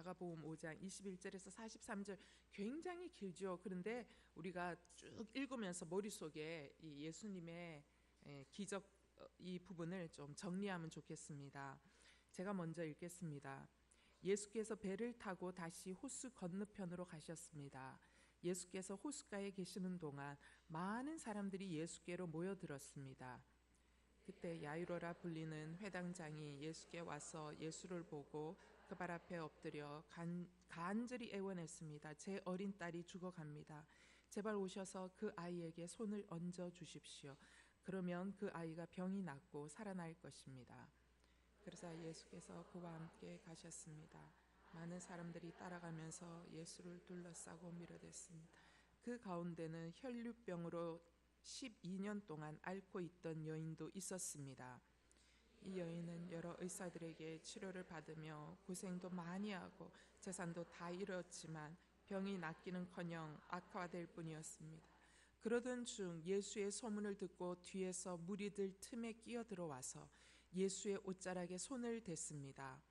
마가복음 5장 21절에서 43절 굉장히 길죠. 그런데 우리가 쭉 읽으면서 머릿속에 이 예수님의 기적 이 부분을 좀 정리하면 좋겠습니다. 제가 먼저 읽겠습니다. 예수께서 배를 타고 다시 호수 건너편으로 가셨습니다. 예수께서 호숫가에 계시는 동안 많은 사람들이 예수께로 모여들었습니다. 그때 야이로라 불리는 회당장이 예수께 와서 예수를 보고 그 발 앞에 엎드려 간절히 애원했습니다. 제 어린 딸이 죽어갑니다. 제발 오셔서 그 아이에게 손을 얹어 주십시오. 그러면 그 아이가 병이 낫고 살아날 것입니다. 그러자 예수께서 그와 함께 가셨습니다. 많은 사람들이 따라가면서 예수를 둘러싸고 밀어댔습니다. 그 가운데는 혈류병으로 12년 동안 앓고 있던 여인도 있었습니다. 이 여인은 여러 의사들에게 치료를 받으며 고생도 많이 하고 재산도 다 잃었지만 병이 낫기는커녕 악화될 뿐이었습니다. 그러던 중 예수의 소문을 듣고 뒤에서 무리들 틈에 끼어들어와서 예수의 옷자락에 손을 댔습니다.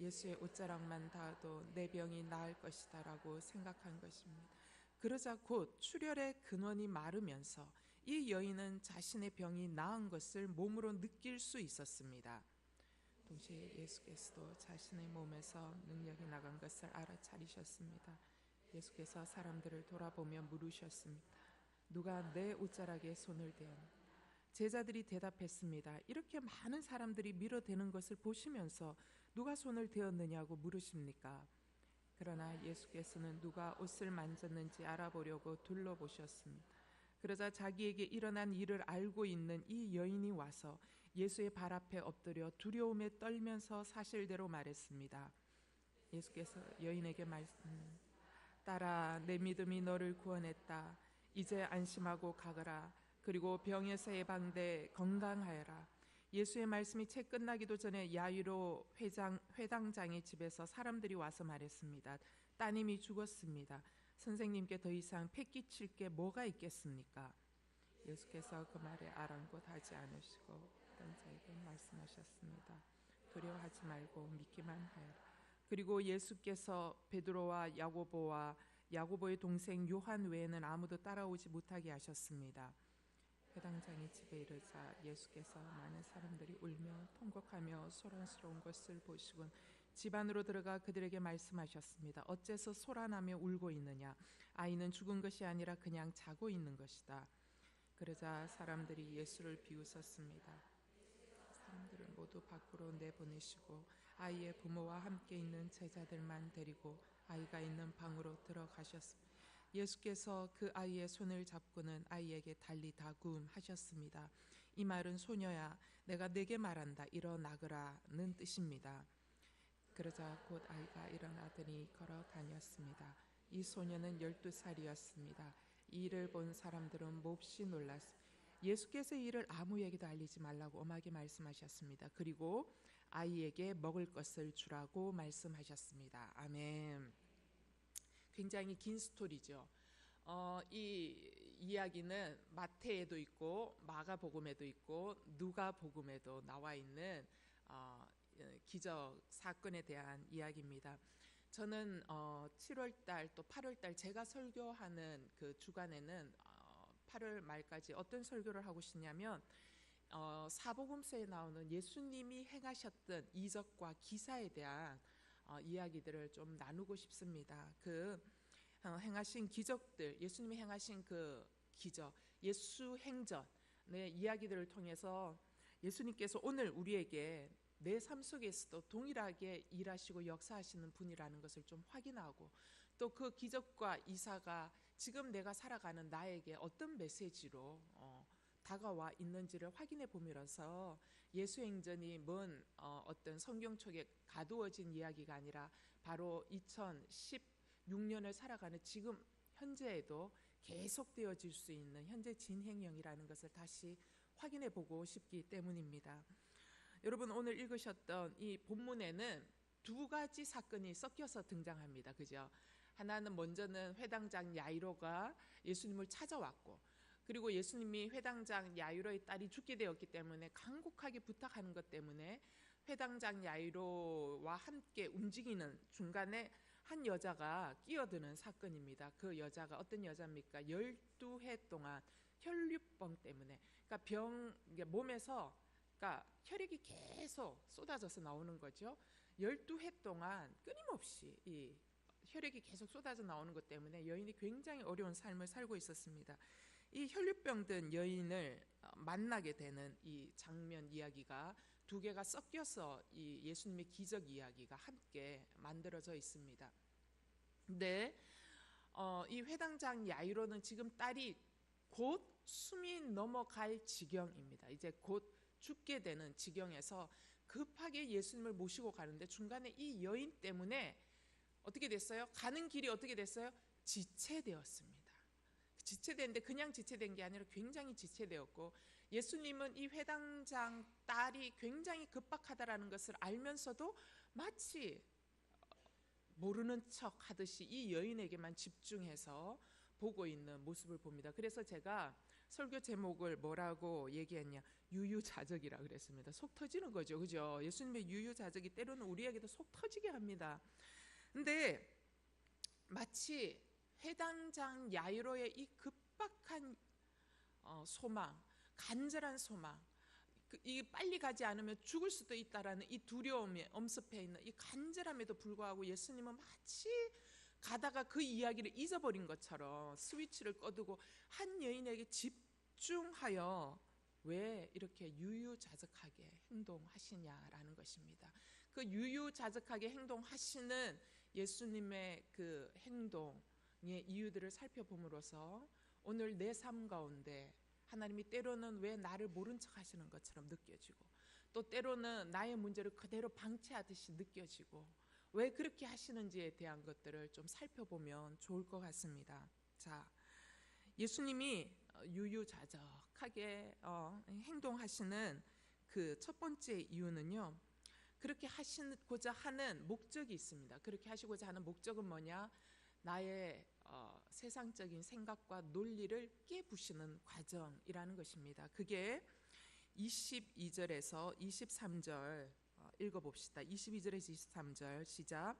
예수의 옷자락만 닿아도 내 병이 나을 것이다 라고 생각한 것입니다. 그러자 곧 출혈의 근원이 마르면서 이 여인은 자신의 병이 나은 것을 몸으로 느낄 수 있었습니다. 동시에 예수께서도 자신의 몸에서 능력이 나간 것을 알아차리셨습니다. 예수께서 사람들을 돌아보며 물으셨습니다. 누가 내 옷자락에 손을 대었나? 제자들이 대답했습니다. 이렇게 많은 사람들이 밀어대는 것을 보시면서 누가 손을 대었느냐고 물으십니까? 그러나 예수께서는 누가 옷을 만졌는지 알아보려고 둘러보셨습니다. 그러자 자기에게 일어난 일을 알고 있는 이 여인이 와서 예수의 발 앞에 엎드려 두려움에 떨면서 사실대로 말했습니다. 예수께서 여인에게 딸아, 내 믿음이 너를 구원했다. 이제 안심하고 가거라. 그리고 병에서 해방돼 건강하여라. 예수의 말씀이 채 끝나기도 전에 야이로 회당장의 집에서 사람들이 와서 말했습니다. 따님이 죽었습니다. 선생님께 더 이상 패기칠 게 뭐가 있겠습니까? 예수께서 그 말에 아랑곳하지 않으시고 어떤 자에게 말씀하셨습니다. 두려워하지 말고 믿기만 하여라. 그리고 예수께서 베드로와 야고보의 동생 요한 외에는 아무도 따라오지 못하게 하셨습니다. 회당장이 집에 이르자 예수께서 많은 사람들이 울며 통곡하며 소란스러운 것을 보시곤 집 안으로 들어가 그들에게 말씀하셨습니다. 어째서 소란하며 울고 있느냐? 아이는 죽은 것이 아니라 그냥 자고 있는 것이다. 그러자 사람들이 예수를 비웃었습니다. 사람들을 모두 밖으로 내보내시고 아이의 부모와 함께 있는 제자들만 데리고 아이가 있는 방으로 들어가셨습니다. 예수께서 그 아이의 손을 잡고는 아이에게 달리다 굼 하셨습니다. 이 말은 소녀야 내가 네게 말한다 일어나거라는 뜻입니다. 그러자 곧 아이가 일어나더니 걸어 다녔습니다. 이 소녀는 12살이었습니다. 이 일을 본 사람들은 몹시 놀랐습니다. 예수께서 이 일을 아무에게도 알리지 말라고 엄하게 말씀하셨습니다. 그리고 아이에게 먹을 것을 주라고 말씀하셨습니다. 아멘. 굉장히 긴 스토리죠. 이 이야기는 마태에도 있고 마가복음에도 있고 누가복음에도 나와 있는 기적 사건에 대한 이야기입니다. 저는 7월달 또 8월달 제가 설교하는 그 주간에는 8월 말까지 어떤 설교를 하고 싶냐면 사복음서에 나오는 예수님이 행하셨던 이적과 기사에 대한 이야기들을 좀 나누고 싶습니다. 그 행하신 기적들, 예수님이 행하신 그 기적, 예수 행전의 이야기들을 통해서 예수님께서 오늘 우리에게 내 삶 속에서도 동일하게 일하시고 역사하시는 분이라는 것을 좀 확인하고 또 그 기적과 이사가 지금 내가 살아가는 나에게 어떤 메시지로 다가와 있는지를 확인해 보면서 예수행전이 먼 어떤 성경책에 가두어진 이야기가 아니라 바로 2016년을 살아가는 지금 현재에도 계속되어질 수 있는 현재 진행형이라는 것을 다시 확인해 보고 싶기 때문입니다. 여러분 오늘 읽으셨던 이 본문에는 두 가지 사건이 섞여서 등장합니다. 그죠? 하나는 먼저는 회당장 야이로가 예수님을 찾아왔고 그리고 예수님이 회당장 야이로의 딸이 죽게 되었기 때문에 간곡하게 부탁하는 것 때문에 회당장 야이로와 함께 움직이는 중간에 한 여자가 끼어드는 사건입니다. 그 여자가 어떤 여자입니까? 12해 동안 혈류병 때문에, 그러니까 몸에서 그러니까 혈액이 계속 쏟아져서 나오는 거죠. 12해 동안 끊임없이 이 혈액이 계속 쏟아져 나오는 것 때문에 여인이 굉장히 어려운 삶을 살고 있었습니다. 이 혈류병 든 여인을 만나게 되는 이 장면 이야기가 두 개가 섞여서 이 예수님의 기적 이야기가 함께 만들어져 있습니다. 근데 이 회당장 야이로는 지금 딸이 곧 숨이 넘어갈 지경입니다. 이제 곧 죽게 되는 지경에서 급하게 예수님을 모시고 가는데 중간에 이 여인 때문에 어떻게 됐어요? 가는 길이 어떻게 됐어요? 지체되었습니다. 지체되는데 그냥 지체된 게 아니라 굉장히 지체되었고, 예수님은 이 회당장 딸이 굉장히 급박하다라는 것을 알면서도 마치 모르는 척 하듯이 이 여인에게만 집중해서 보고 있는 모습을 봅니다. 그래서 제가 설교 제목을 뭐라고 얘기했냐? 유유자적이라 그랬습니다. 속 터지는 거죠, 그죠? 예수님의 유유자적이 때로는 우리에게도 속 터지게 합니다. 근데 마치 회당장 야이로의 이 급박한 소망, 간절한 소망, 이 빨리 가지 않으면 죽을 수도 있다라는 이 두려움에 엄습해 있는 이 간절함에도 불구하고 예수님은 마치 가다가 그 이야기를 잊어버린 것처럼 스위치를 꺼두고 한 여인에게 집중하여 왜 이렇게 유유자적하게 행동하시냐라는 것입니다. 그 유유자적하게 행동하시는 예수님의 그 행동의 이유들을 살펴봄으로써 오늘 내 삶 가운데 하나님이 때로는 왜 나를 모른 척 하시는 것처럼 느껴지고, 또 때로는 나의 문제를 그대로 방치하듯이 느껴지고, 왜 그렇게 하시는지에 대한 것들을 좀 살펴보면 좋을 것 같습니다. 자, 예수님이 유유자적하게 행동하시는 그 첫 번째 이유는요, 그렇게 하시고자 하는 목적이 있습니다. 그렇게 하시고자 하는 목적은 뭐냐? 나의 세상적인 생각과 논리를 깨부시는 과정이라는 것입니다. 그게 22절에서 23절 읽어봅시다. 22절에서 23절 시작.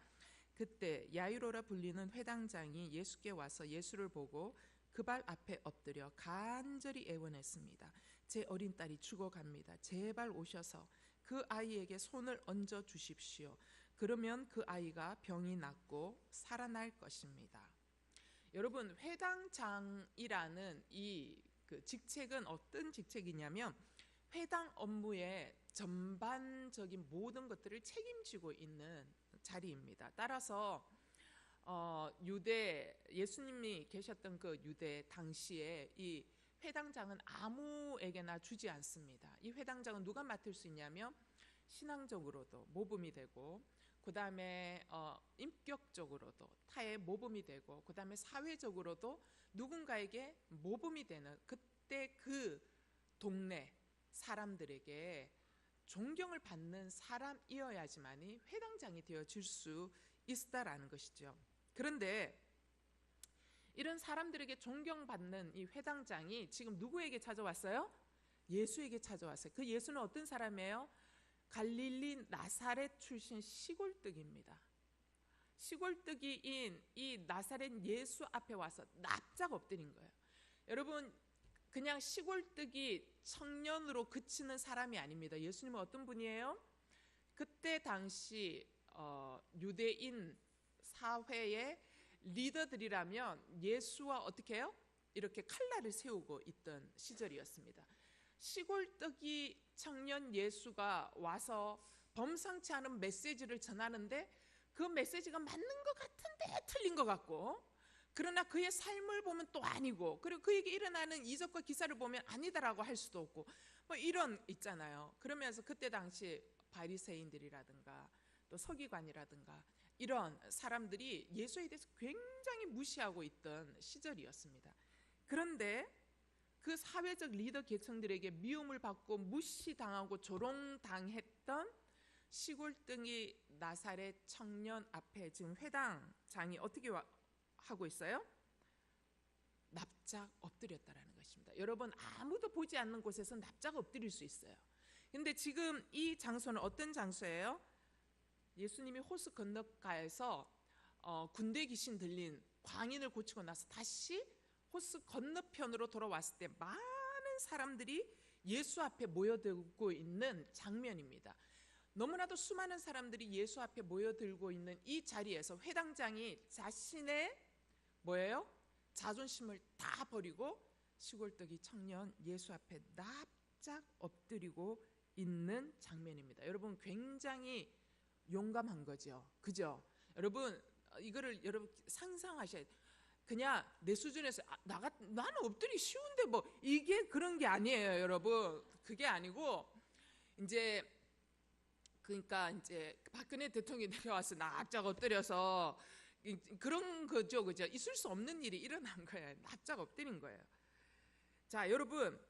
그때 야이로라 불리는 회당장이 예수께 와서 예수를 보고 그 발 앞에 엎드려 간절히 애원했습니다. 제 어린 딸이 죽어갑니다. 제발 오셔서 그 아이에게 손을 얹어 주십시오. 그러면 그 아이가 병이 낫고 살아날 것입니다. 여러분, 회당장이라는 이 그 직책은 어떤 직책이냐면 회당 업무의 전반적인 모든 것들을 책임지고 있는 자리입니다. 따라서 유대, 예수님이 계셨던 그 유대 당시에 이 회당장은 아무에게나 주지 않습니다. 이 회당장은 누가 맡을 수 있냐면 신앙적으로도 모범이 되고, 그 다음에 인격적으로도 타의 모범이 되고, 그 다음에 사회적으로도 누군가에게 모범이 되는, 그때 그 동네 사람들에게 존경을 받는 사람이어야지만이 회당장이 되어질 수 있다라는 것이죠. 그런데 이런 사람들에게 존경받는 이 회당장이 지금 누구에게 찾아왔어요? 예수에게 찾아왔어요. 그 예수는 어떤 사람이에요? 갈릴리 나사렛 출신 시골뜨기입니다. 시골뜨기인 이 나사렛 예수 앞에 와서 납작 엎드린 거예요. 여러분, 그냥 시골뜨기 청년으로 그치는 사람이 아닙니다. 예수님은 어떤 분이에요? 그때 당시 유대인 사회의 리더들이라면 예수와 어떻게 해요? 이렇게 칼날을 세우고 있던 시절이었습니다. 시골뜨기 청년 예수가 와서 범상치 않은 메시지를 전하는데 그 메시지가 맞는 것 같은데 틀린 것 같고, 그러나 그의 삶을 보면 또 아니고, 그리고 그에게 일어나는 이적과 기사를 보면 아니다라고 할 수도 없고, 뭐 이런 있잖아요. 그러면서 그때 당시 바리새인들이라든가 또 서기관이라든가 이런 사람들이 예수에 대해서 굉장히 무시하고 있던 시절이었습니다. 그런데 그 사회적 리더 계층들에게 미움을 받고 무시당하고 조롱당했던 시골뜨기 나사렛 청년 앞에 지금 회당장이 어떻게 하고 있어요? 납작 엎드렸다라는 것입니다. 여러분, 아무도 보지 않는 곳에서 납작 엎드릴 수 있어요. 근데 지금 이 장소는 어떤 장소예요? 예수님이 호수 건너가에서 군대 귀신 들린 광인을 고치고 나서 다시 호수 건너편으로 돌아왔을 때 많은 사람들이 예수 앞에 모여들고 있는 장면입니다. 너무나도 수많은 사람들이 예수 앞에 모여들고 있는 이 자리에서 회당장이 자신의 뭐예요? 자존심을 다 버리고 시골떡이 청년 예수 앞에 납작 엎드리고 있는 장면입니다. 여러분 굉장히 용감한 거죠. 그죠? 여러분 이거를 여러분 상상하셔야 돼요. 그냥 내 수준에서 나는 엎드리기 쉬운데 뭐 이게 그런 게 아니에요, 여러분. 그게 아니고 이제 그러니까 이제 박근혜 대통령이 내려와서 납작 엎드려서 그런 거죠, 그죠? 있을 수 없는 일이 일어난 거예요. 납작 엎드린 거예요. 자, 여러분,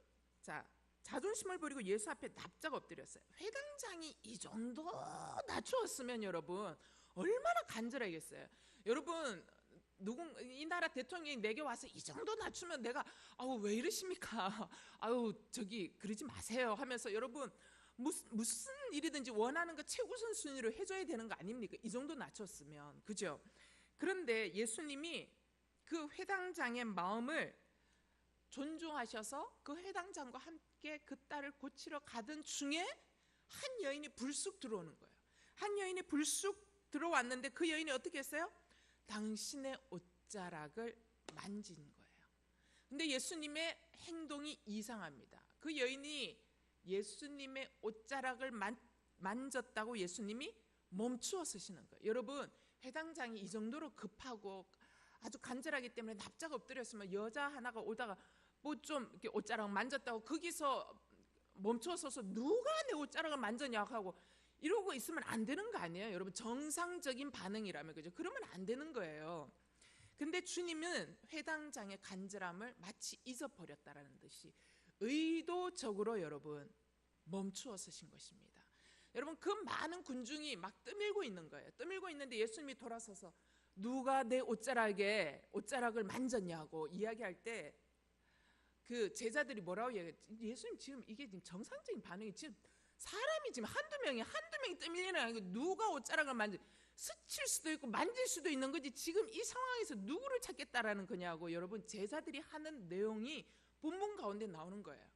자 자존심을 버리고 예수 앞에 납작 엎드렸어요. 회당장이 이 정도 낮추었으면 여러분 얼마나 간절하겠어요. 여러분 이 나라 대통령이 내게 와서 이 정도 낮추면 내가 아우 왜 이러십니까? 아우 저기 그러지 마세요 하면서 여러분 무슨 일이든지 원하는 거 최우선 순위로 해줘야 되는 거 아닙니까? 이 정도 낮췄으면. 그죠? 그런데 예수님이 그 회당장의 마음을 존중하셔서 그 회당장과 함께 그 딸을 고치러 가던 중에 한 여인이 불쑥 들어오는 거예요. 한 여인이 불쑥 들어왔는데 그 여인이 어떻게 했어요? 당신의 옷자락을 만진 거예요. 근데 예수님의 행동이 이상합니다. 그 여인이 예수님의 옷자락을 만졌다고 예수님이 멈추어 서시는 거예요. 여러분 회당장이 이 정도로 급하고 아주 간절하기 때문에 납작 엎드렸으면 여자 하나가 오다가 뭐 좀 이렇게 옷자락 만졌다고 거기서 멈춰 서서 누가 내 옷자락을 만졌냐고 하고 이러고 있으면 안 되는 거 아니에요? 여러분 정상적인 반응이라면 그죠? 그러면 안 되는 거예요. 근데 주님은 회당장의 간절함을 마치 잊어버렸다라는 듯이 의도적으로 여러분 멈추어 서신 것입니다. 여러분 그 많은 군중이 막 떠밀고 있는 거예요. 떠밀고 있는데 예수님이 돌아서서 누가 내 옷자락을 만졌냐고 이야기할 때 그 제자들이 뭐라고 얘기했지? 예수님 지금 이게 지금 정상적인 반응이 지금 사람이 지금 한두 명이 떠밀리는 게 아니고 누가 옷자락을 스칠 수도 있고 만질 수도 있는 거지 지금 이 상황에서 누구를 찾겠다라는 거냐고 여러분 제자들이 하는 내용이 본문 가운데 나오는 거예요.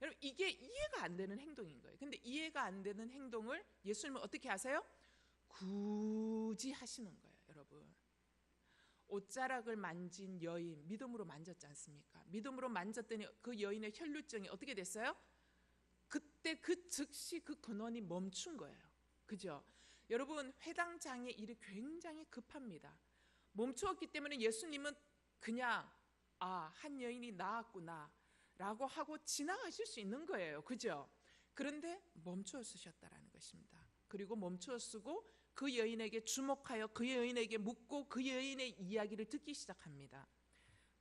여러분 이게 이해가 안 되는 행동인 거예요. 근데 이해가 안 되는 행동을 예수님은 어떻게 하세요? 굳이 하시는 거예요. 여러분 옷자락을 만진 여인 믿음으로 만졌지 않습니까? 믿음으로 만졌더니 그 여인의 혈루증이 어떻게 됐어요? 그때 그 즉시 그 근원이 멈춘 거예요. 그죠? 여러분 회당장의 일이 굉장히 급합니다. 멈추었기 때문에 예수님은 그냥 한 여인이 나았구나 라고 하고 지나가실 수 있는 거예요. 그죠? 그런데 멈추어 쓰셨다라는 것입니다. 그리고 멈추어 쓰고 그 여인에게 주목하여 그 여인에게 묻고 그 여인의 이야기를 듣기 시작합니다.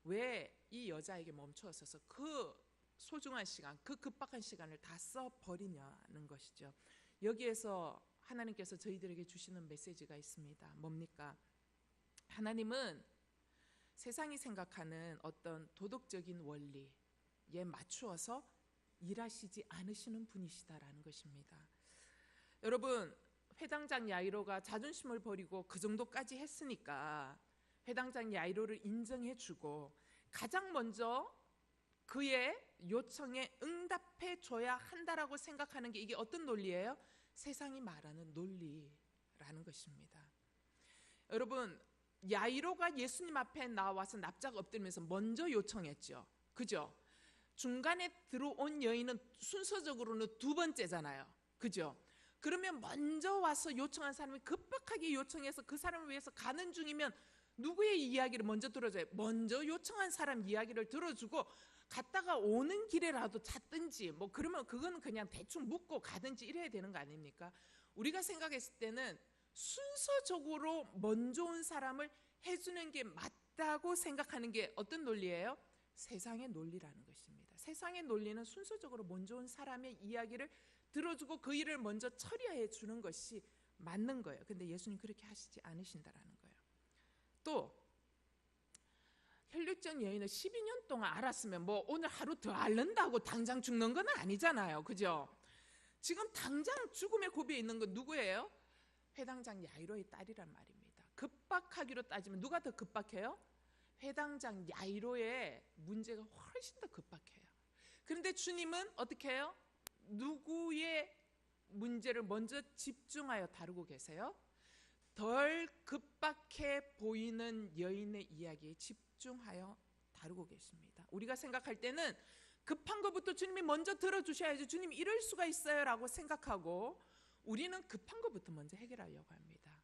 왜 이 여자에게 멈추어 서서 그 소중한 시간, 그 급박한 시간을 다 써버리냐는 것이죠. 여기에서 하나님께서 저희들에게 주시는 메시지가 있습니다. 뭡니까? 하나님은 세상이 생각하는 어떤 도덕적인 원리에 맞추어서 일하시지 않으시는 분이시다라는 것입니다. 여러분 회당장 야이로가 자존심을 버리고 그 정도까지 했으니까 회당장 야이로를 인정해주고 가장 먼저 그의 요청에 응답해 줘야 한다라고 생각하는 게 이게 어떤 논리예요? 세상이 말하는 논리라는 것입니다. 여러분 야이로가 예수님 앞에 나와서 납작 엎드리면서 먼저 요청했죠. 그죠? 중간에 들어온 여인은 순서적으로는 두 번째잖아요. 그죠? 그러면 먼저 와서 요청한 사람이 급박하게 요청해서 그 사람을 위해서 가는 중이면 누구의 이야기를 먼저 들어줘요? 먼저 요청한 사람 이야기를 들어주고 갔다가 오는 길에라도 잤든지 뭐 그러면 그거는 그냥 대충 묻고 가든지 이래야 되는 거 아닙니까? 우리가 생각했을 때는 순서적으로 먼저 온 사람을 해주는 게 맞다고 생각하는 게 어떤 논리예요? 세상의 논리라는 것입니다. 세상의 논리는 순서적으로 먼저 온 사람의 이야기를 들어주고 그 일을 먼저 처리해 주는 것이 맞는 거예요. 근데 예수님 그렇게 하시지 않으신다라는 거예요. 또 혈루증 여인을 12년 동안 알았으면 뭐 오늘 하루 더 앓는다고 당장 죽는 건 아니잖아요. 그죠? 지금 당장 죽음의 고비에 있는 건 누구예요? 회당장 야이로의 딸이란 말입니다. 급박하기로 따지면 누가 더 급박해요? 회당장 야이로의 문제가 훨씬 더 급박해요. 그런데 주님은 어떻게 해요? 누구의 문제를 먼저 집중하여 다루고 계세요? 덜 급박해 보이는 여인의 이야기에 집중하여 다루고 계십니다. 우리가 생각할 때는 급한 것부터 주님이 먼저 들어주셔야지, 주님 이럴 수가 있어요 라고 생각하고 우리는 급한 것부터 먼저 해결하려고 합니다.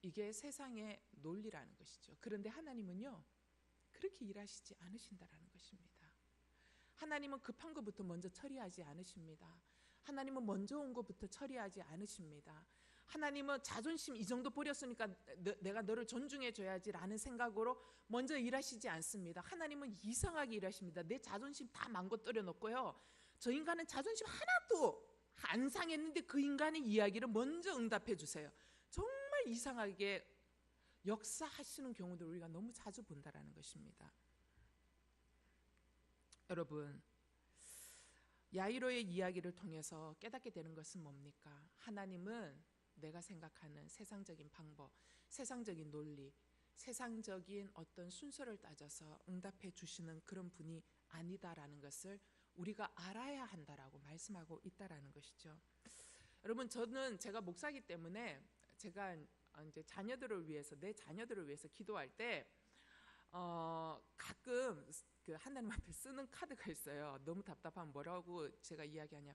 이게 세상의 논리라는 것이죠. 그런데 하나님은요, 그렇게 일하시지 않으신다라는 것입니다. 하나님은 급한 것부터 먼저 처리하지 않으십니다. 하나님은 먼저 온 것부터 처리하지 않으십니다. 하나님은 자존심 이 정도 버렸으니까 내가 너를 존중해줘야지 라는 생각으로 먼저 일하시지 않습니다. 하나님은 이상하게 일하십니다. 내 자존심 다 망가뜨려 놓고요, 저 인간은 자존심 하나도 안 상했는데 그 인간의 이야기를 먼저 응답해 주세요. 정말 이상하게 역사하시는 경우들 우리가 너무 자주 본다라는 것입니다. 여러분, 야이로의 이야기를 통해서 깨닫게 되는 것은 뭡니까? 하나님은 내가 생각하는 세상적인 방법, 세상적인 논리, 세상적인 어떤 순서를 따져서 응답해 주시는 그런 분이 아니다라는 것을 우리가 알아야 한다라고 말씀하고 있다라는 것이죠. 여러분, 저는 제가 목사이기 때문에 제가 이제 자녀들을 위해서, 내 자녀들을 위해서 기도할 때 가끔 그 하나님 앞에 쓰는 카드가 있어요. 너무 답답하면 뭐라고 제가 이야기하냐,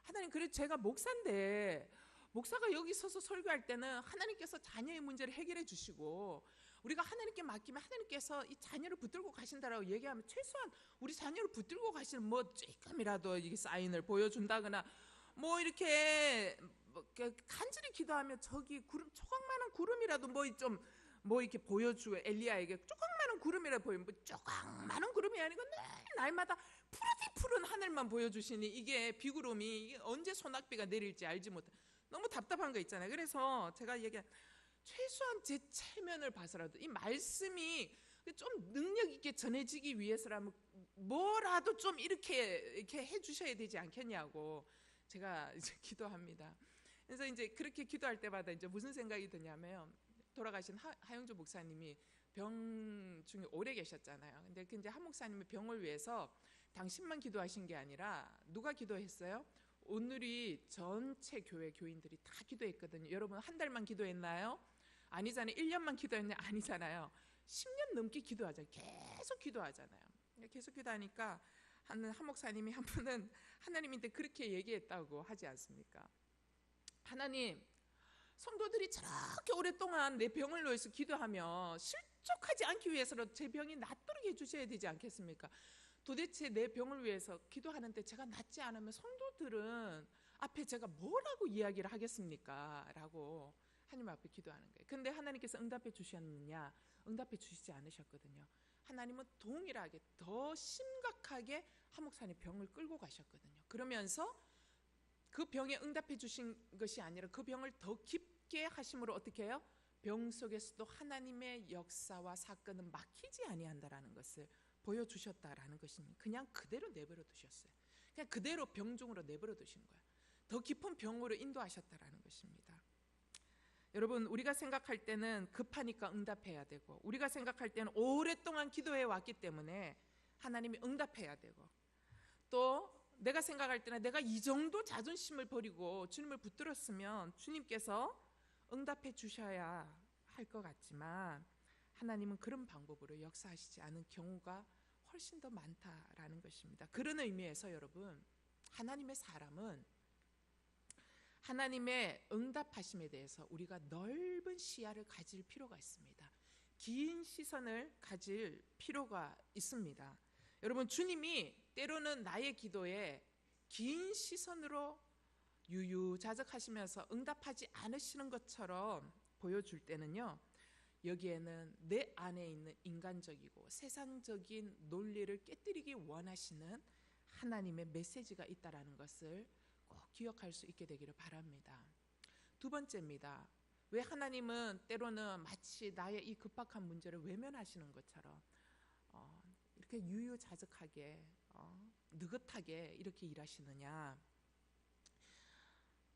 하나님, 그래 제가 목사인데 목사가 여기 서서 설교할 때는 하나님께서 자녀의 문제를 해결해 주시고 우리가 하나님께 맡기면 하나님께서 이 자녀를 붙들고 가신다라고 얘기하면 최소한 우리 자녀를 붙들고 가시는 뭐 조금이라도 이게 사인을 보여준다거나 뭐 이렇게 간절히 기도하면 저기 구름, 조각만한 구름이라도 뭐 이렇게 보여주고, 엘리야에게 조각만한 구름이라도 보이면 뭐 조각만한 구름이 아니고 날마다 푸른 하늘만 보여주시니 이게 비구름이 이게 언제 소낙비가 내릴지 알지 못해 너무 답답한 거 있잖아요. 그래서 제가 얘기한, 최소한 제 체면을 봐서라도 이 말씀이 좀 능력 있게 전해지기 위해서라면 뭐라도 좀 이렇게 해주셔야 되지 않겠냐고 제가 이제 기도합니다. 그래서 이제 그렇게 기도할 때마다 이제 무슨 생각이 드냐면, 돌아가신 하영주 목사님이 병 중에 오래 계셨잖아요. 근데 이제 한 목사님이 병을 위해서 당신만 기도하신 게 아니라 누가 기도했어요? 오늘이 전체 교회 교인들이 다 기도했거든요. 여러분, 한 달만 기도했나요? 아니잖아요. 1년만 기도했나요? 아니잖아요. 10년 넘게 기도하잖아요. 계속 기도하잖아요. 계속 기도하니까 한 목사님이 한 분은 하나님한테 그렇게 얘기했다고 하지 않습니까? 하나님, 성도들이 저렇게 오랫동안 내 병을 위해서 기도하며 실족하지 않기 위해서라도 제 병이 낫도록 해주셔야 되지 않겠습니까? 도대체 내 병을 위해서 기도하는데 제가 낫지 않으면 성도들은 앞에 제가 뭐라고 이야기를 하겠습니까? 라고 하나님 앞에 기도하는 거예요. 근데 하나님께서 응답해 주셨느냐? 응답해 주시지 않으셨거든요. 하나님은 동일하게 더 심각하게 한 목사님 병을 끌고 가셨거든요. 그러면서 그 병에 응답해 주신 것이 아니라 그 병을 더 깊게 하심으로 어떻게 해요? 병 속에서도 하나님의 역사와 사건은 막히지 아니한다라는 것을 보여주셨다라는 것입니다. 그냥 그대로 내버려 두셨어요. 그냥 그대로 병중으로 내버려 두신 거예요. 더 깊은 병으로 인도하셨다라는 것입니다. 여러분, 우리가 생각할 때는 급하니까 응답해야 되고, 우리가 생각할 때는 오랫동안 기도해 왔기 때문에 하나님이 응답해야 되고, 또 내가 생각할 때는 내가 이 정도 자존심을 버리고 주님을 붙들었으면 주님께서 응답해 주셔야 할 것 같지만 하나님은 그런 방법으로 역사하시지 않은 경우가 훨씬 더 많다라는 것입니다. 그런 의미에서 여러분, 하나님의 사람은 하나님의 응답하심에 대해서 우리가 넓은 시야를 가질 필요가 있습니다. 긴 시선을 가질 필요가 있습니다. 여러분, 주님이 때로는 나의 기도에 긴 시선으로 유유자적하시면서 응답하지 않으시는 것처럼 보여줄 때는요, 여기에는 내 안에 있는 인간적이고 세상적인 논리를 깨뜨리기 원하시는 하나님의 메시지가 있다라는 것을 꼭 기억할 수 있게 되기를 바랍니다. 두 번째입니다. 왜 하나님은 때로는 마치 나의 이 급박한 문제를 외면하시는 것처럼 이렇게 유유자적하게 느긋하게 이렇게 일하시느냐?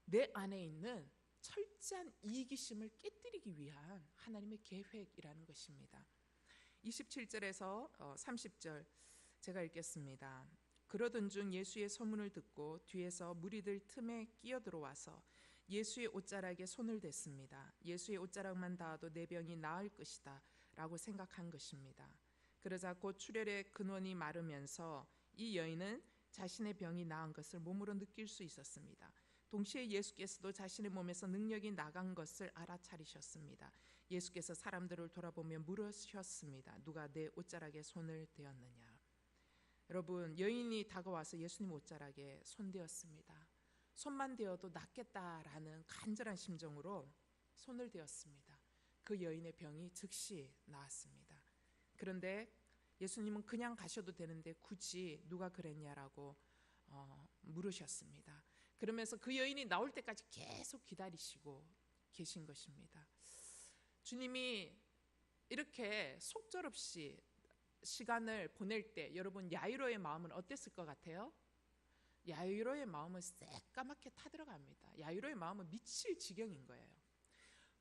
내 안에 있는 철저한 이기심을 깨뜨리기 위한 하나님의 계획이라는 것입니다. 27절에서 30절 제가 읽겠습니다. 그러던 중 예수의 소문을 듣고 뒤에서 무리들 틈에 끼어들어와서 예수의 옷자락에 손을 댔습니다. 예수의 옷자락만 닿아도 내 병이 나을 것이다 라고 생각한 것입니다. 그러자 곧 출혈의 근원이 마르면서 이 여인은 자신의 병이 나은 것을 몸으로 느낄 수 있었습니다. 동시에 예수께서도 자신의 몸에서 능력이 나간 것을 알아차리셨습니다. 예수께서 사람들을 돌아보며 물으셨습니다. 누가 내 옷자락에 손을 대었느냐? 여러분, 여인이 다가와서 예수님 옷자락에 손대었습니다. 손만 대어도 낫겠다라는 간절한 심정으로 손을 대었습니다. 그 여인의 병이 즉시 나았습니다. 그런데 예수님은 그냥 가셔도 되는데 굳이 누가 그랬냐라고 물으셨습니다. 그러면서 그 여인이 나올 때까지 계속 기다리시고 계신 것입니다. 주님이 이렇게 속절없이 시간을 보낼 때 여러분 야이로의 마음은 어땠을 것 같아요? 야이로의 마음은 새까맣게 타들어갑니다. 야이로의 마음은 미칠 지경인 거예요.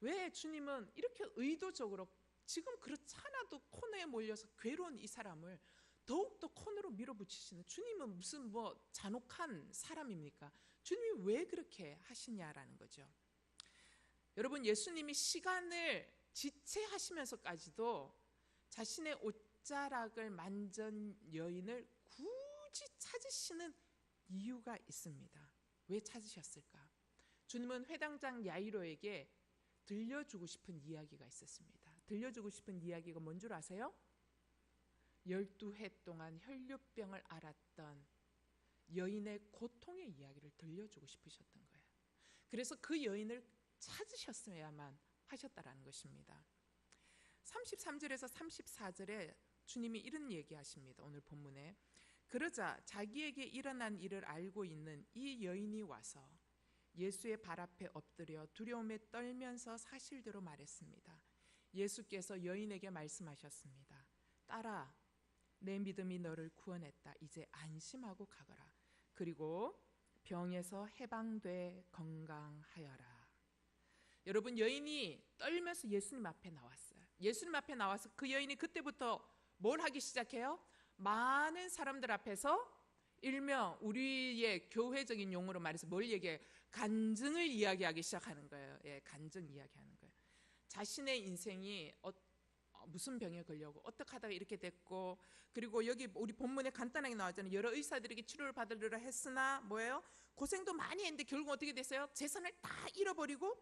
왜 주님은 이렇게 의도적으로 지금 그렇지 않아도 코너에 몰려서 괴로운 이 사람을 더욱더 코너로 밀어붙이시는, 주님은 무슨 잔혹한 사람입니까? 주님이 왜 그렇게 하시냐라는 거죠. 여러분, 예수님이 시간을 지체하시면서까지도 자신의 옷자락을 만진 여인을 굳이 찾으시는 이유가 있습니다. 왜 찾으셨을까? 주님은 회당장 야이로에게 들려주고 싶은 이야기가 있었습니다. 들려주고 싶은 이야기가 뭔 줄 아세요? 12해 동안 혈류병을 앓았던 여인의 고통의 이야기를 들려주고 싶으셨던 거예요. 그래서 그 여인을 찾으셨어야만 하셨다라는 것입니다. 33절에서 34절에 주님이 이런 얘기하십니다. 오늘 본문에 그러자 자기에게 일어난 일을 알고 있는 이 여인이 와서 예수의 발 앞에 엎드려 두려움에 떨면서 사실대로 말했습니다. 예수께서 여인에게 말씀하셨습니다. 딸아, 내 믿음이 너를 구원했다. 이제 안심하고 가거라. 그리고 병에서 해방돼 건강하여라. 여러분, 여인이 떨면서 예수님 앞에 나왔어요. 예수님 앞에 나와서 그 여인이 그때부터 뭘 하기 시작해요? 많은 사람들 앞에서 일명 우리의 교회적인 용어로 말해서 뭘 얘기해요? 간증을 이야기하기 시작하는 거예요. 예, 간증 이야기하는 거예요. 자신의 인생이 무슨 병에 걸려고 어떻게 하다가 이렇게 됐고, 그리고 여기 우리 본문에 간단하게 나왔잖아요. 여러 의사들에게 치료를 받으려고 했으나 뭐예요? 고생도 많이 했는데 결국 어떻게 됐어요? 재산을 다 잃어버리고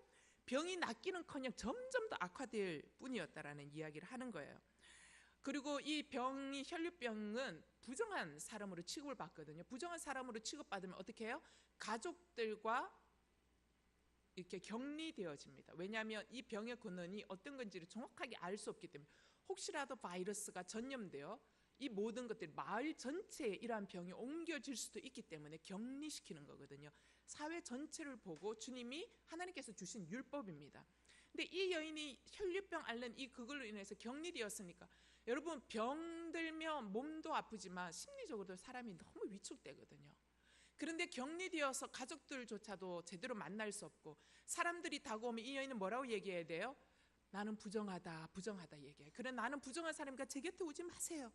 병이 낫기는커녕 점점 더 악화될 뿐이었다라는 이야기를 하는 거예요. 그리고 이 병이 혈류병은 부정한 사람으로 취급을 받거든요. 부정한 사람으로 취급받으면 어떻게 해요? 가족들과 이렇게 격리되어집니다. 왜냐하면 이 병의 근원이 어떤 건지를 정확하게 알 수 없기 때문에, 혹시라도 바이러스가 전염되어 이 모든 것들이 마을 전체에 이러한 병이 옮겨질 수도 있기 때문에 격리시키는 거거든요. 사회 전체를 보고 주님이 하나님께서 주신 율법입니다. 근데 이 여인이 혈류병 앓는 그걸로 인해서 격리되었으니까 여러분, 병들면 몸도 아프지만 심리적으로도 사람이 너무 위축되거든요. 그런데 격리되어서 가족들조차도 제대로 만날 수 없고 사람들이 다가오면 이 여인은 뭐라고 얘기해야 돼요? 나는 부정하다 얘기해요. 그래, 나는 부정한 사람이니까 제 곁에 오지 마세요.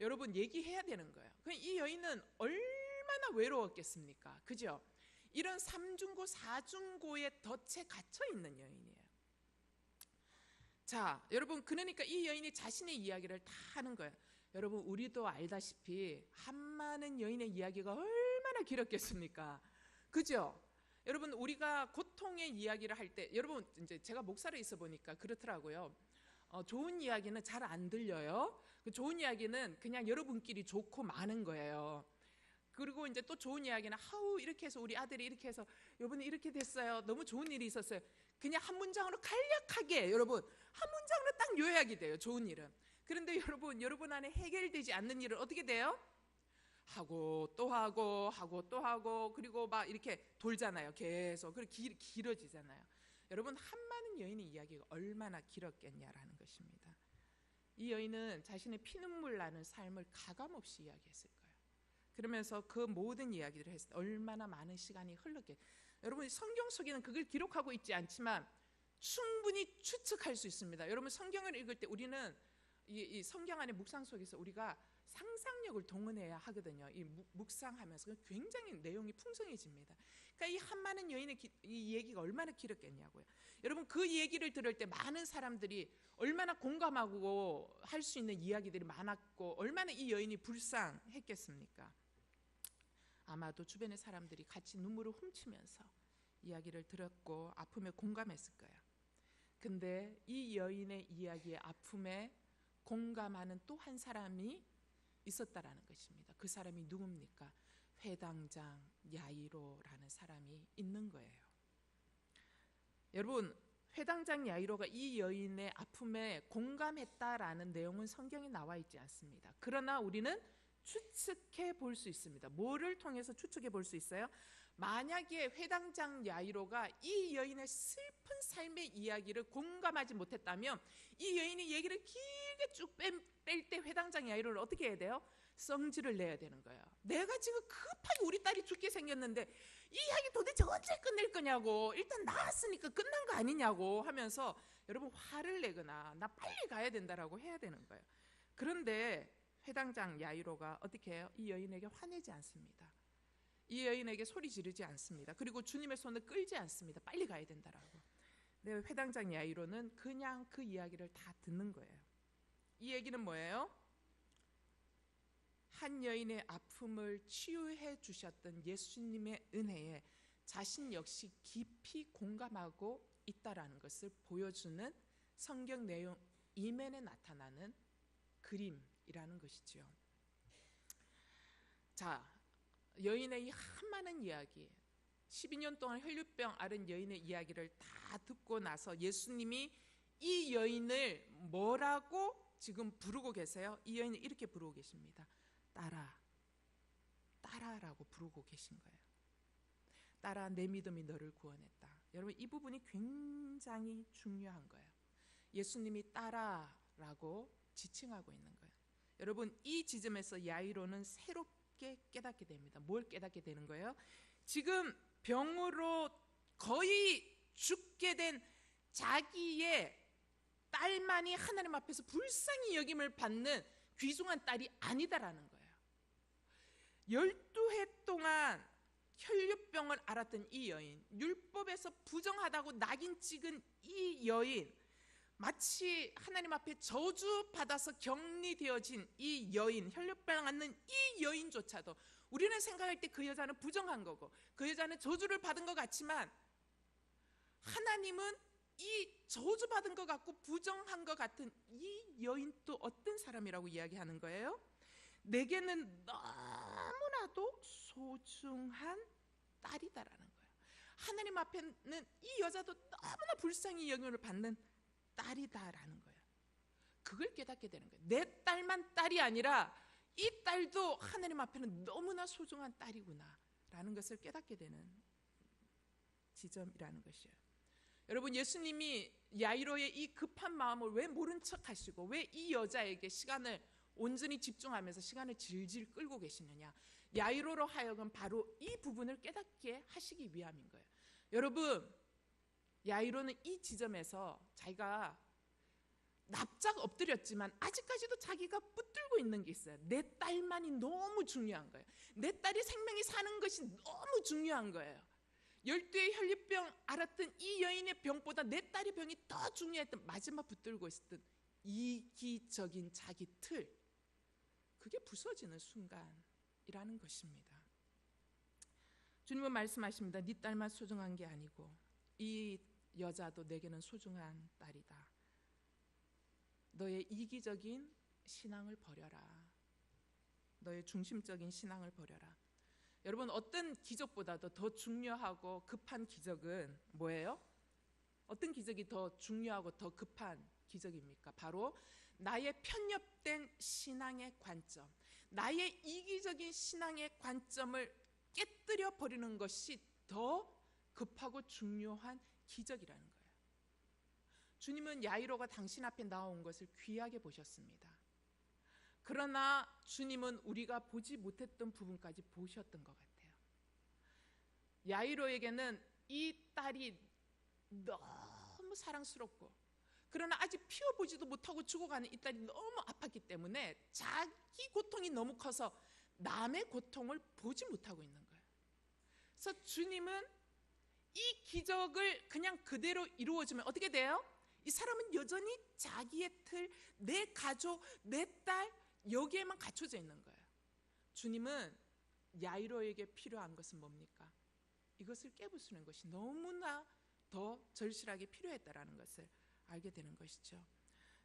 여러분, 얘기해야 되는 거예요. 이 여인은 얼마나 외로웠겠습니까? 그죠? 이런 삼중고 사중고에 덫에 갇혀 있는 여인이에요. 자, 여러분, 그러니까 이 여인이 자신의 이야기를 다 하는 거예요. 여러분, 우리도 알다시피 한많은 여인의 이야기가 얼마나 길었겠습니까? 그죠? 여러분, 우리가 고통의 이야기를 할 때, 여러분, 이제 제가 목사로 있어 보니까 그렇더라고요. 좋은 이야기는 잘 안 들려요. 그 좋은 이야기는 그냥 여러분끼리 좋고 많은 거예요. 그리고 이제 또 좋은 이야기는 이렇게 해서 우리 아들이 이렇게 해서 이번에 이렇게 됐어요. 너무 좋은 일이 있었어요. 그냥 한 문장으로 간략하게, 여러분, 한 문장으로 딱 요약이 돼요. 좋은 일은. 그런데 여러분 안에 해결되지 않는 일은 어떻게 돼요? 하고 또 하고 또 하고, 그리고 막 이렇게 돌잖아요. 계속. 그리고 길어지잖아요. 여러분, 한많은 여인의 이야기가 얼마나 길었겠냐라는 것입니다. 이 여인은 자신의 피눈물 나는 삶을 가감없이 이야기했을 거예요. 그러면서 그 모든 이야기를 했을 때 얼마나 많은 시간이 흘렀겠. 여러분 성경 속에는 그걸 기록하고 있지 않지만 충분히 추측할 수 있습니다. 여러분 성경을 읽을 때 우리는 이 성경 안의 묵상 속에서 우리가 상상력을 동원해야 하거든요. 이 묵상하면서 굉장히 내용이 풍성해집니다. 그러니까 이 한많은 여인의 이 얘기가 얼마나 길었겠냐고요. 여러분 그 얘기를 들을 때 많은 사람들이 얼마나 공감하고 할 수 있는 이야기들이 많았고 얼마나 이 여인이 불쌍했겠습니까? 아마도 주변의 사람들이 같이 눈물을 훔치면서 이야기를 들었고 아픔에 공감했을 거예요. 근데 이 여인의 이야기의 아픔에 공감하는 또 한 사람이 있었다라는 것입니다. 그 사람이 누굽니까? 회당장 야이로라는 사람이 있는 거예요. 여러분 회당장 야이로가 이 여인의 아픔에 공감했다라는 내용은 성경에 나와 있지 않습니다. 그러나 우리는 추측해 볼 수 있습니다. 뭐를 통해서 추측해 볼 수 있어요? 만약에 회당장 야이로가 이 여인의 슬픈 삶의 이야기를 공감하지 못했다면 이 여인이 얘기를 길게 쭉 뺄 때 회당장 야이로를 어떻게 해야 돼요? 성질을 내야 되는 거예요. 내가 지금 급하게 우리 딸이 죽게 생겼는데 이 이야기 도대체 언제 끝낼 거냐고, 일단 나왔으니까 끝난 거 아니냐고 하면서 여러분 화를 내거나 나 빨리 가야 된다라고 해야 되는 거예요. 그런데 회당장 야이로가 어떻게 해요? 이 여인에게 화내지 않습니다. 이 여인에게 소리 지르지 않습니다. 그리고 주님의 손을 끌지 않습니다. 빨리 가야 된다라고. 근데 회당장 야이로는 그냥 그 이야기를 다 듣는 거예요. 이 얘기는 뭐예요? 한 여인의 아픔을 치유해 주셨던 예수님의 은혜에 자신 역시 깊이 공감하고 있다라는 것을 보여주는 성경 내용 이면에 나타나는 그림이라는 것이지요. 자, 여인의 이 한많은 이야기, 12년 동안 혈류병 앓은 여인의 이야기를 다 듣고 나서 예수님이 이 여인을 뭐라고 지금 부르고 계세요? 이 여인을 이렇게 부르고 계십니다. 딸아, 딸아라고 부르고 계신 거예요. 딸아, 내 믿음이 너를 구원했다. 여러분 이 부분이 굉장히 중요한 거예요. 예수님이 딸아라고 지칭하고 있는 거예요. 여러분 이 지점에서 야이로는 새롭게 깨닫게 됩니다. 뭘 깨닫게 되는 거예요? 지금 병으로 거의 죽게 된 자기의 딸만이 하나님 앞에서 불쌍히 여김을 받는 귀중한 딸이 아니다라는 거예요. 12해 동안 혈류병을 앓았던 이 여인, 율법에서 부정하다고 낙인 찍은 이 여인, 마치 하나님 앞에 저주받아서 격리되어진 이 여인, 혈류병 앓는 이 여인조차도 우리는 생각할 때 그 여자는 부정한 거고 그 여자는 저주를 받은 것 같지만 하나님은 이 저주받은 것 같고 부정한 것 같은 이 여인 또 어떤 사람이라고 이야기하는 거예요? 내게는 너무나도 소중한 딸이다라는 거예요. 하나님 앞에는 이 여자도 너무나 불쌍히 여김을 받는 딸이다라는 거예요. 그걸 깨닫게 되는 거예요. 내 딸만 딸이 아니라 이 딸도 하나님 앞에는 너무나 소중한 딸이구나 라는 것을 깨닫게 되는 지점이라는 것이에요. 여러분 예수님이 야이로의 이 급한 마음을 왜 모른 척 하시고 왜 이 여자에게 시간을 온전히 집중하면서 시간을 질질 끌고 계시느냐, 야이로로 하여금 바로 이 부분을 깨닫게 하시기 위함인 거예요. 여러분 야이로는 이 지점에서 자기가 납작 엎드렸지만 아직까지도 자기가 붙들고 있는 게 있어요. 내 딸만이 너무 중요한 거예요. 내 딸이 생명이 사는 것이 너무 중요한 거예요. 12의 혈류병 앓았던 이 여인의 병보다 내 딸의 병이 더 중요했던, 마지막 붙들고 있었던 이기적인 자기 틀, 그게 부서지는 순간이라는 것입니다. 주님은 말씀하십니다. 네 딸만 소중한 게 아니고 이 여자도 내게는 소중한 딸이다. 너의 이기적인 신앙을 버려라. 너의 중심적인 신앙을 버려라. 여러분 어떤 기적보다도 더 중요하고 급한 기적은 뭐예요? 어떤 기적이 더 중요하고 더 급한 기적입니까? 바로 나의 편협된 신앙의 관점, 나의 이기적인 신앙의 관점을 깨뜨려 버리는 것이 더 급하고 중요한 기적이라는 거예요. 주님은 야이로가 당신 앞에 나온 것을 귀하게 보셨습니다. 그러나 주님은 우리가 보지 못했던 부분까지 보셨던 것 같아요. 야이로에게는 이 딸이 너무 사랑스럽고, 그러나 아직 피워보지도 못하고 죽어가는 이 딸이 너무 아팠기 때문에 자기 고통이 너무 커서 남의 고통을 보지 못하고 있는 거예요. 그래서 주님은 이 기적을 그냥 그대로 이루어주면 어떻게 돼요? 이 사람은 여전히 자기의 틀, 내 가족, 내 딸, 여기에만 갇혀져 있는 거예요. 주님은 야이로에게 필요한 것은 뭡니까? 이것을 깨부수는 것이 너무나 더 절실하게 필요했다라는 것을 알게 되는 것이죠.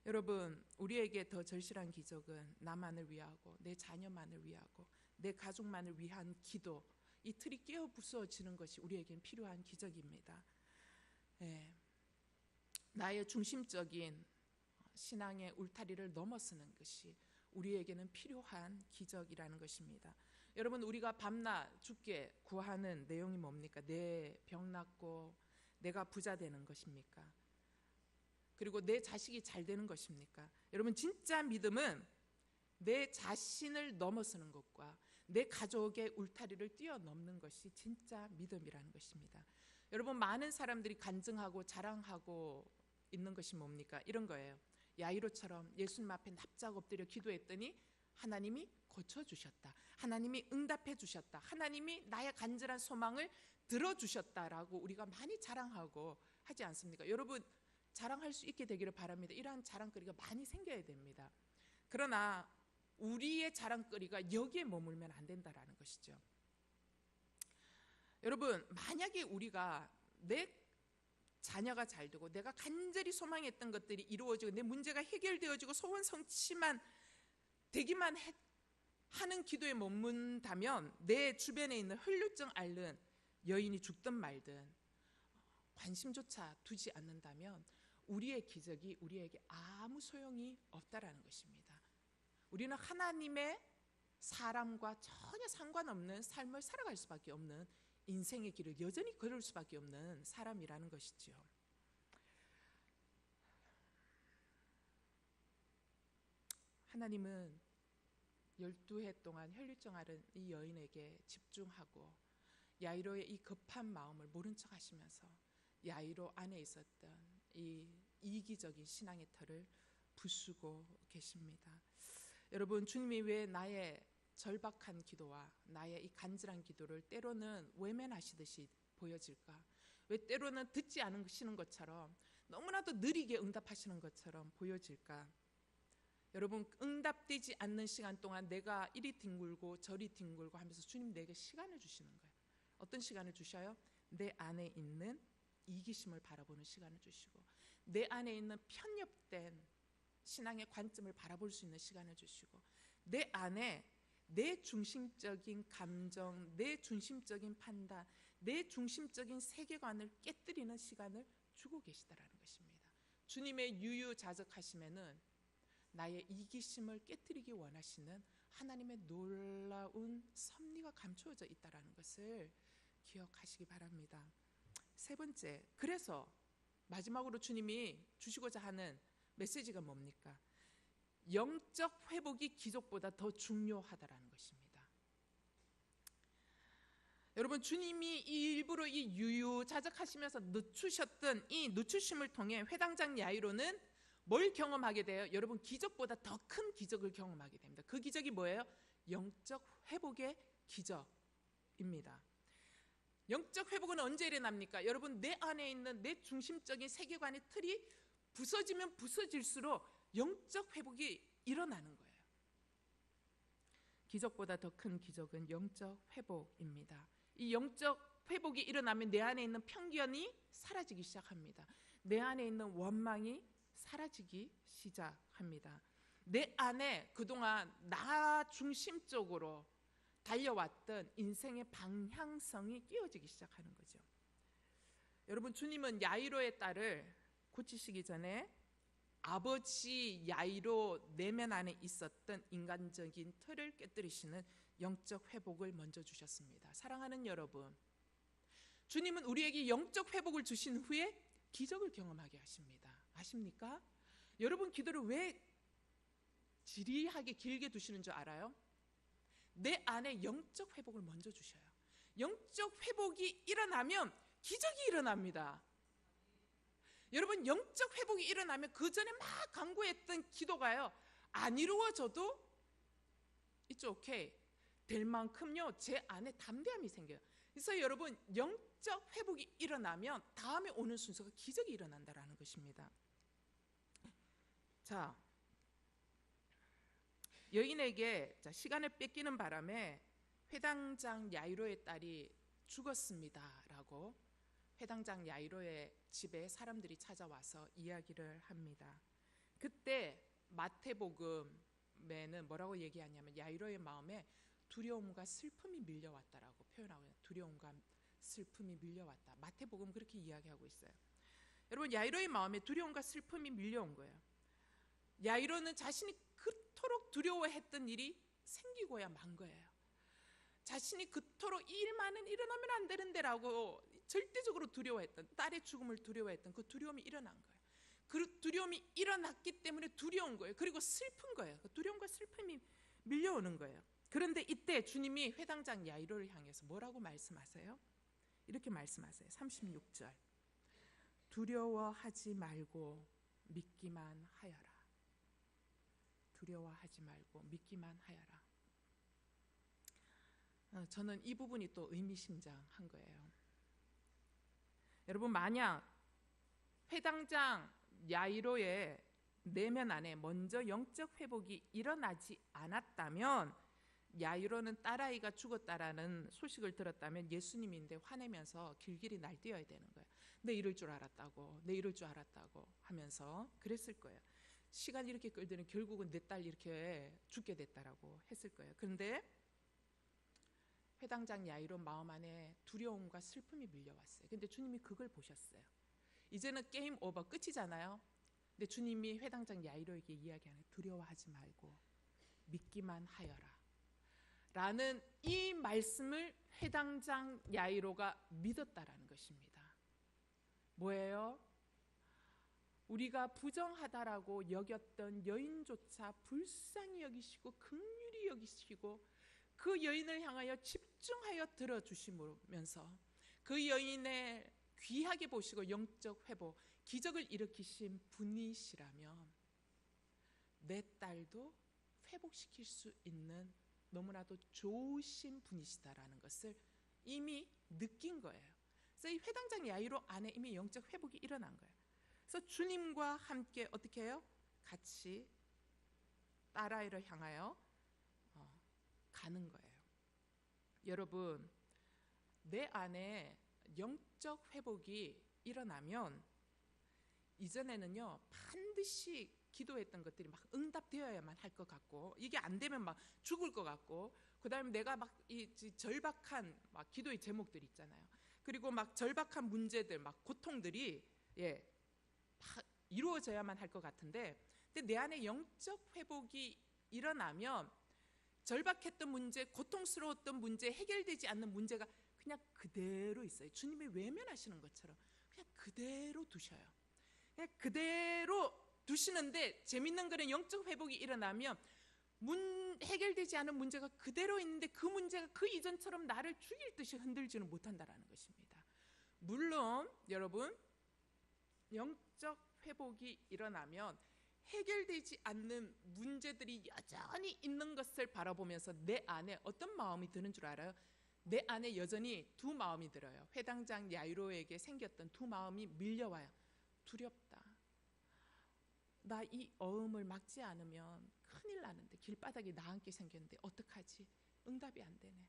여러분, 우리에게 더 절실한 기적은 나만을 위하고 내 자녀만을 위하고 내 가족만을 위한 기도, 이 틀이 깨어부서지는 것이 우리에겐 필요한 기적입니다. 네. 나의 중심적인 신앙의 울타리를 넘어서는 것이 우리에게는 필요한 기적이라는 것입니다. 여러분, 우리가 밤낮 주께 구하는 내용이 뭡니까? 내 병 낫고 내가 부자 되는 것입니까? 그리고 내 자식이 잘 되는 것입니까? 여러분, 진짜 믿음은 내 자신을 넘어서는 것과 내 가족의 울타리를 뛰어넘는 것이 진짜 믿음이라는 것입니다. 여러분, 많은 사람들이 간증하고 자랑하고 있는 것이 뭡니까? 이런 거예요. 야이로처럼 예수님 앞에 납작 엎드려 기도했더니 하나님이 고쳐주셨다, 하나님이 응답해 주셨다, 하나님이 나의 간절한 소망을 들어주셨다라고 우리가 많이 자랑하고 하지 않습니까? 여러분, 자랑할 수 있게 되기를 바랍니다. 이러한 자랑거리가 많이 생겨야 됩니다. 그러나 우리의 자랑거리가 여기에 머물면 안 된다라는 것이죠. 여러분, 만약에 우리가 내 자녀가 잘 되고 내가 간절히 소망했던 것들이 이루어지고 내 문제가 해결되어지고 소원 성취만 되기만 하는 기도에 머문다면, 내 주변에 있는 혈류증 앓는 여인이 죽든 말든 관심조차 두지 않는다면 우리의 기적이 우리에게 아무 소용이 없다라는 것입니다. 우리는 하나님의 사람과 전혀 상관없는 삶을 살아갈 수밖에 없는, 인생의 길을 여전히 걸을 수밖에 없는 사람이라는 것이지요. 하나님은 12해 동안 혈류증 앓은 이 여인에게 집중하고 야이로의 이 급한 마음을 모른 척 하시면서 야이로 안에 있었던 이 이기적인 신앙의 털을 부수고 계십니다. 여러분, 주님이 왜 나의 절박한 기도와 나의 이 간절한 기도를 때로는 외면하시듯이 보여질까? 왜 때로는 듣지 않으시는 것처럼, 너무나도 느리게 응답하시는 것처럼 보여질까? 여러분, 응답되지 않는 시간 동안 내가 이리 뒹굴고 저리 뒹굴고 하면서 주님 내게 시간을 주시는 거예요. 어떤 시간을 주셔요? 내 안에 있는 이기심을 바라보는 시간을 주시고, 내 안에 있는 편협된 신앙의 관점을 바라볼 수 있는 시간을 주시고, 내 안에 내 중심적인 감정, 내 중심적인 판단, 내 중심적인 세계관을 깨뜨리는 시간을 주고 계시다라는 것입니다. 주님의 유유자적하심에는 나의 이기심을 깨뜨리기 원하시는 하나님의 놀라운 섭리가 감추어져 있다라는 것을 기억하시기 바랍니다. 세 번째, 그래서 마지막으로 주님이 주시고자 하는 메시지가 뭡니까? 영적 회복이 기적보다 더 중요하다라는 것입니다. 여러분, 주님이 일부러 이 유유자적하시면서 늦추셨던 이 늦추심을 통해 회당장 야이로는 뭘 경험하게 돼요? 여러분, 기적보다 더 큰 기적을 경험하게 됩니다. 그 기적이 뭐예요? 영적 회복의 기적입니다. 영적 회복은 언제 일어납니까? 여러분, 내 안에 있는 내 중심적인 세계관의 틀이 부서지면 부서질수록 영적 회복이 일어나는 거예요. 기적보다 더 큰 기적은 영적 회복입니다. 이 영적 회복이 일어나면 내 안에 있는 편견이 사라지기 시작합니다. 내 안에 있는 원망이 사라지기 시작합니다. 내 안에 그동안 나 중심적으로 달려왔던 인생의 방향성이 끼워지기 시작하는 거죠. 여러분, 주님은 야이로의 딸을 고치시기 전에 아버지 야이로 내면 안에 있었던 인간적인 틀을 깨뜨리시는 영적 회복을 먼저 주셨습니다. 사랑하는 여러분, 주님은 우리에게 영적 회복을 주신 후에 기적을 경험하게 하십니다. 아십니까? 여러분, 기도를 왜 지리하게 길게 두시는 줄 알아요? 내 안에 영적 회복을 먼저 주셔요. 영적 회복이 일어나면 기적이 일어납니다. 여러분, 영적 회복이 일어나면 그 전에 막 간구했던 기도가요, 안 이루어져도 it's okay, 될 만큼요 제 안에 담대함이 생겨요. 그래서 여러분, 영적 회복이 일어나면 다음에 오는 순서가 기적이 일어난다라는 것입니다. 자, 여인에게 시간을 뺏기는 바람에 회당장 야이로의 딸이 죽었습니다라고 회당장 야이로의 집에 사람들이 찾아와서 이야기를 합니다. 그때 마태복음에는 뭐라고 얘기하냐면 야이로의 마음에 두려움과 슬픔이 밀려왔다라고 표현하고, 두려움과 슬픔이 밀려왔다. 마태복음 그렇게 이야기하고 있어요. 여러분, 야이로의 마음에 두려움과 슬픔이 밀려온 거예요. 야이로는 자신이 그토록 두려워했던 일이 생기고야 만 거예요. 자신이 그토록 이 일만은 일어나면 안 되는데라고 절대적으로 두려워했던, 딸의 죽음을 두려워했던 그 두려움이 일어난 거예요. 그 두려움이 일어났기 때문에 두려운 거예요. 그리고 슬픈 거예요. 그 두려움과 슬픔이 밀려오는 거예요. 그런데 이때 주님이 회당장 야이로를 향해서 뭐라고 말씀하세요? 이렇게 말씀하세요. 36절, 두려워하지 말고 믿기만 하여라. 두려워하지 말고 믿기만 하여라. 저는 이 부분이 또 의미심장한 거예요. 여러분, 만약 회당장 야이로의 내면 안에 먼저 영적 회복이 일어나지 않았다면, 야이로는 딸아이가 죽었다라는 소식을 들었다면 예수님인데 화내면서 길길이 날뛰어야 되는 거예요. 내 이럴 줄 알았다고, 내 이럴 줄 알았다고 하면서 그랬을 거예요. 시간이 이렇게 끌더니 결국은 내 딸 이렇게 죽게 됐다라고 했을 거예요. 그런데 회당장 야이로 마음 안에 두려움과 슬픔이 밀려왔어요. 근데 주님이 그걸 보셨어요. 이제는 게임 오버, 끝이잖아요. 근데 주님이 회당장 야이로에게 이야기하는, 두려워하지 말고 믿기만 하여라 라는 이 말씀을 회당장 야이로가 믿었다라는 것입니다. 뭐예요? 우리가 부정하다라고 여겼던 여인조차 불쌍히 여기시고 긍휼히 여기시고 그 여인을 향하여 집중하여 들어주시면서 그 여인의 귀하게 보시고 영적 회복, 기적을 일으키신 분이시라면 내 딸도 회복시킬 수 있는 너무나도 좋으신 분이시다라는 것을 이미 느낀 거예요. 그래서 이 회당장 야이로 안에 이미 영적 회복이 일어난 거예요. 그래서 주님과 함께 어떻게 해요? 같이 딸아이를 향하여 가는 거예요. 여러분, 내 안에 영적 회복이 일어나면 이전에는요 반드시 기도했던 것들이 막 응답되어야만 할 것 같고, 이게 안 되면 막 죽을 것 같고, 그 다음에 내가 막 이 절박한 막 기도의 제목들이 있잖아요. 그리고 막 절박한 문제들, 막 고통들이 막 이루어져야만 할 것 같은데, 근데 내 안에 영적 회복이 일어나면 절박했던 문제, 고통스러웠던 문제, 해결되지 않는 문제가 그냥 그대로 있어요. 주님이 외면하시는 것처럼 그냥 그대로 두셔요. 그냥 그대로 두시는데, 재밌는 거는 영적 회복이 일어나면 해결되지 않은 문제가 그대로 있는데 그 문제가 그 이전처럼 나를 죽일 듯이 흔들지는 못한다라는 것입니다. 물론 여러분, 영적 회복이 일어나면 해결되지 않는 문제들이 여전히 있는 것을 바라보면서 내 안에 어떤 마음이 드는 줄 알아요? 내 안에 여전히 두 마음이 들어요. 회당장 야이로에게 생겼던 두 마음이 밀려와요. 두렵다. 나 이 어음을 막지 않으면 큰일 나는데, 길바닥에 나 앉게 생겼는데 어떡하지? 응답이 안 되네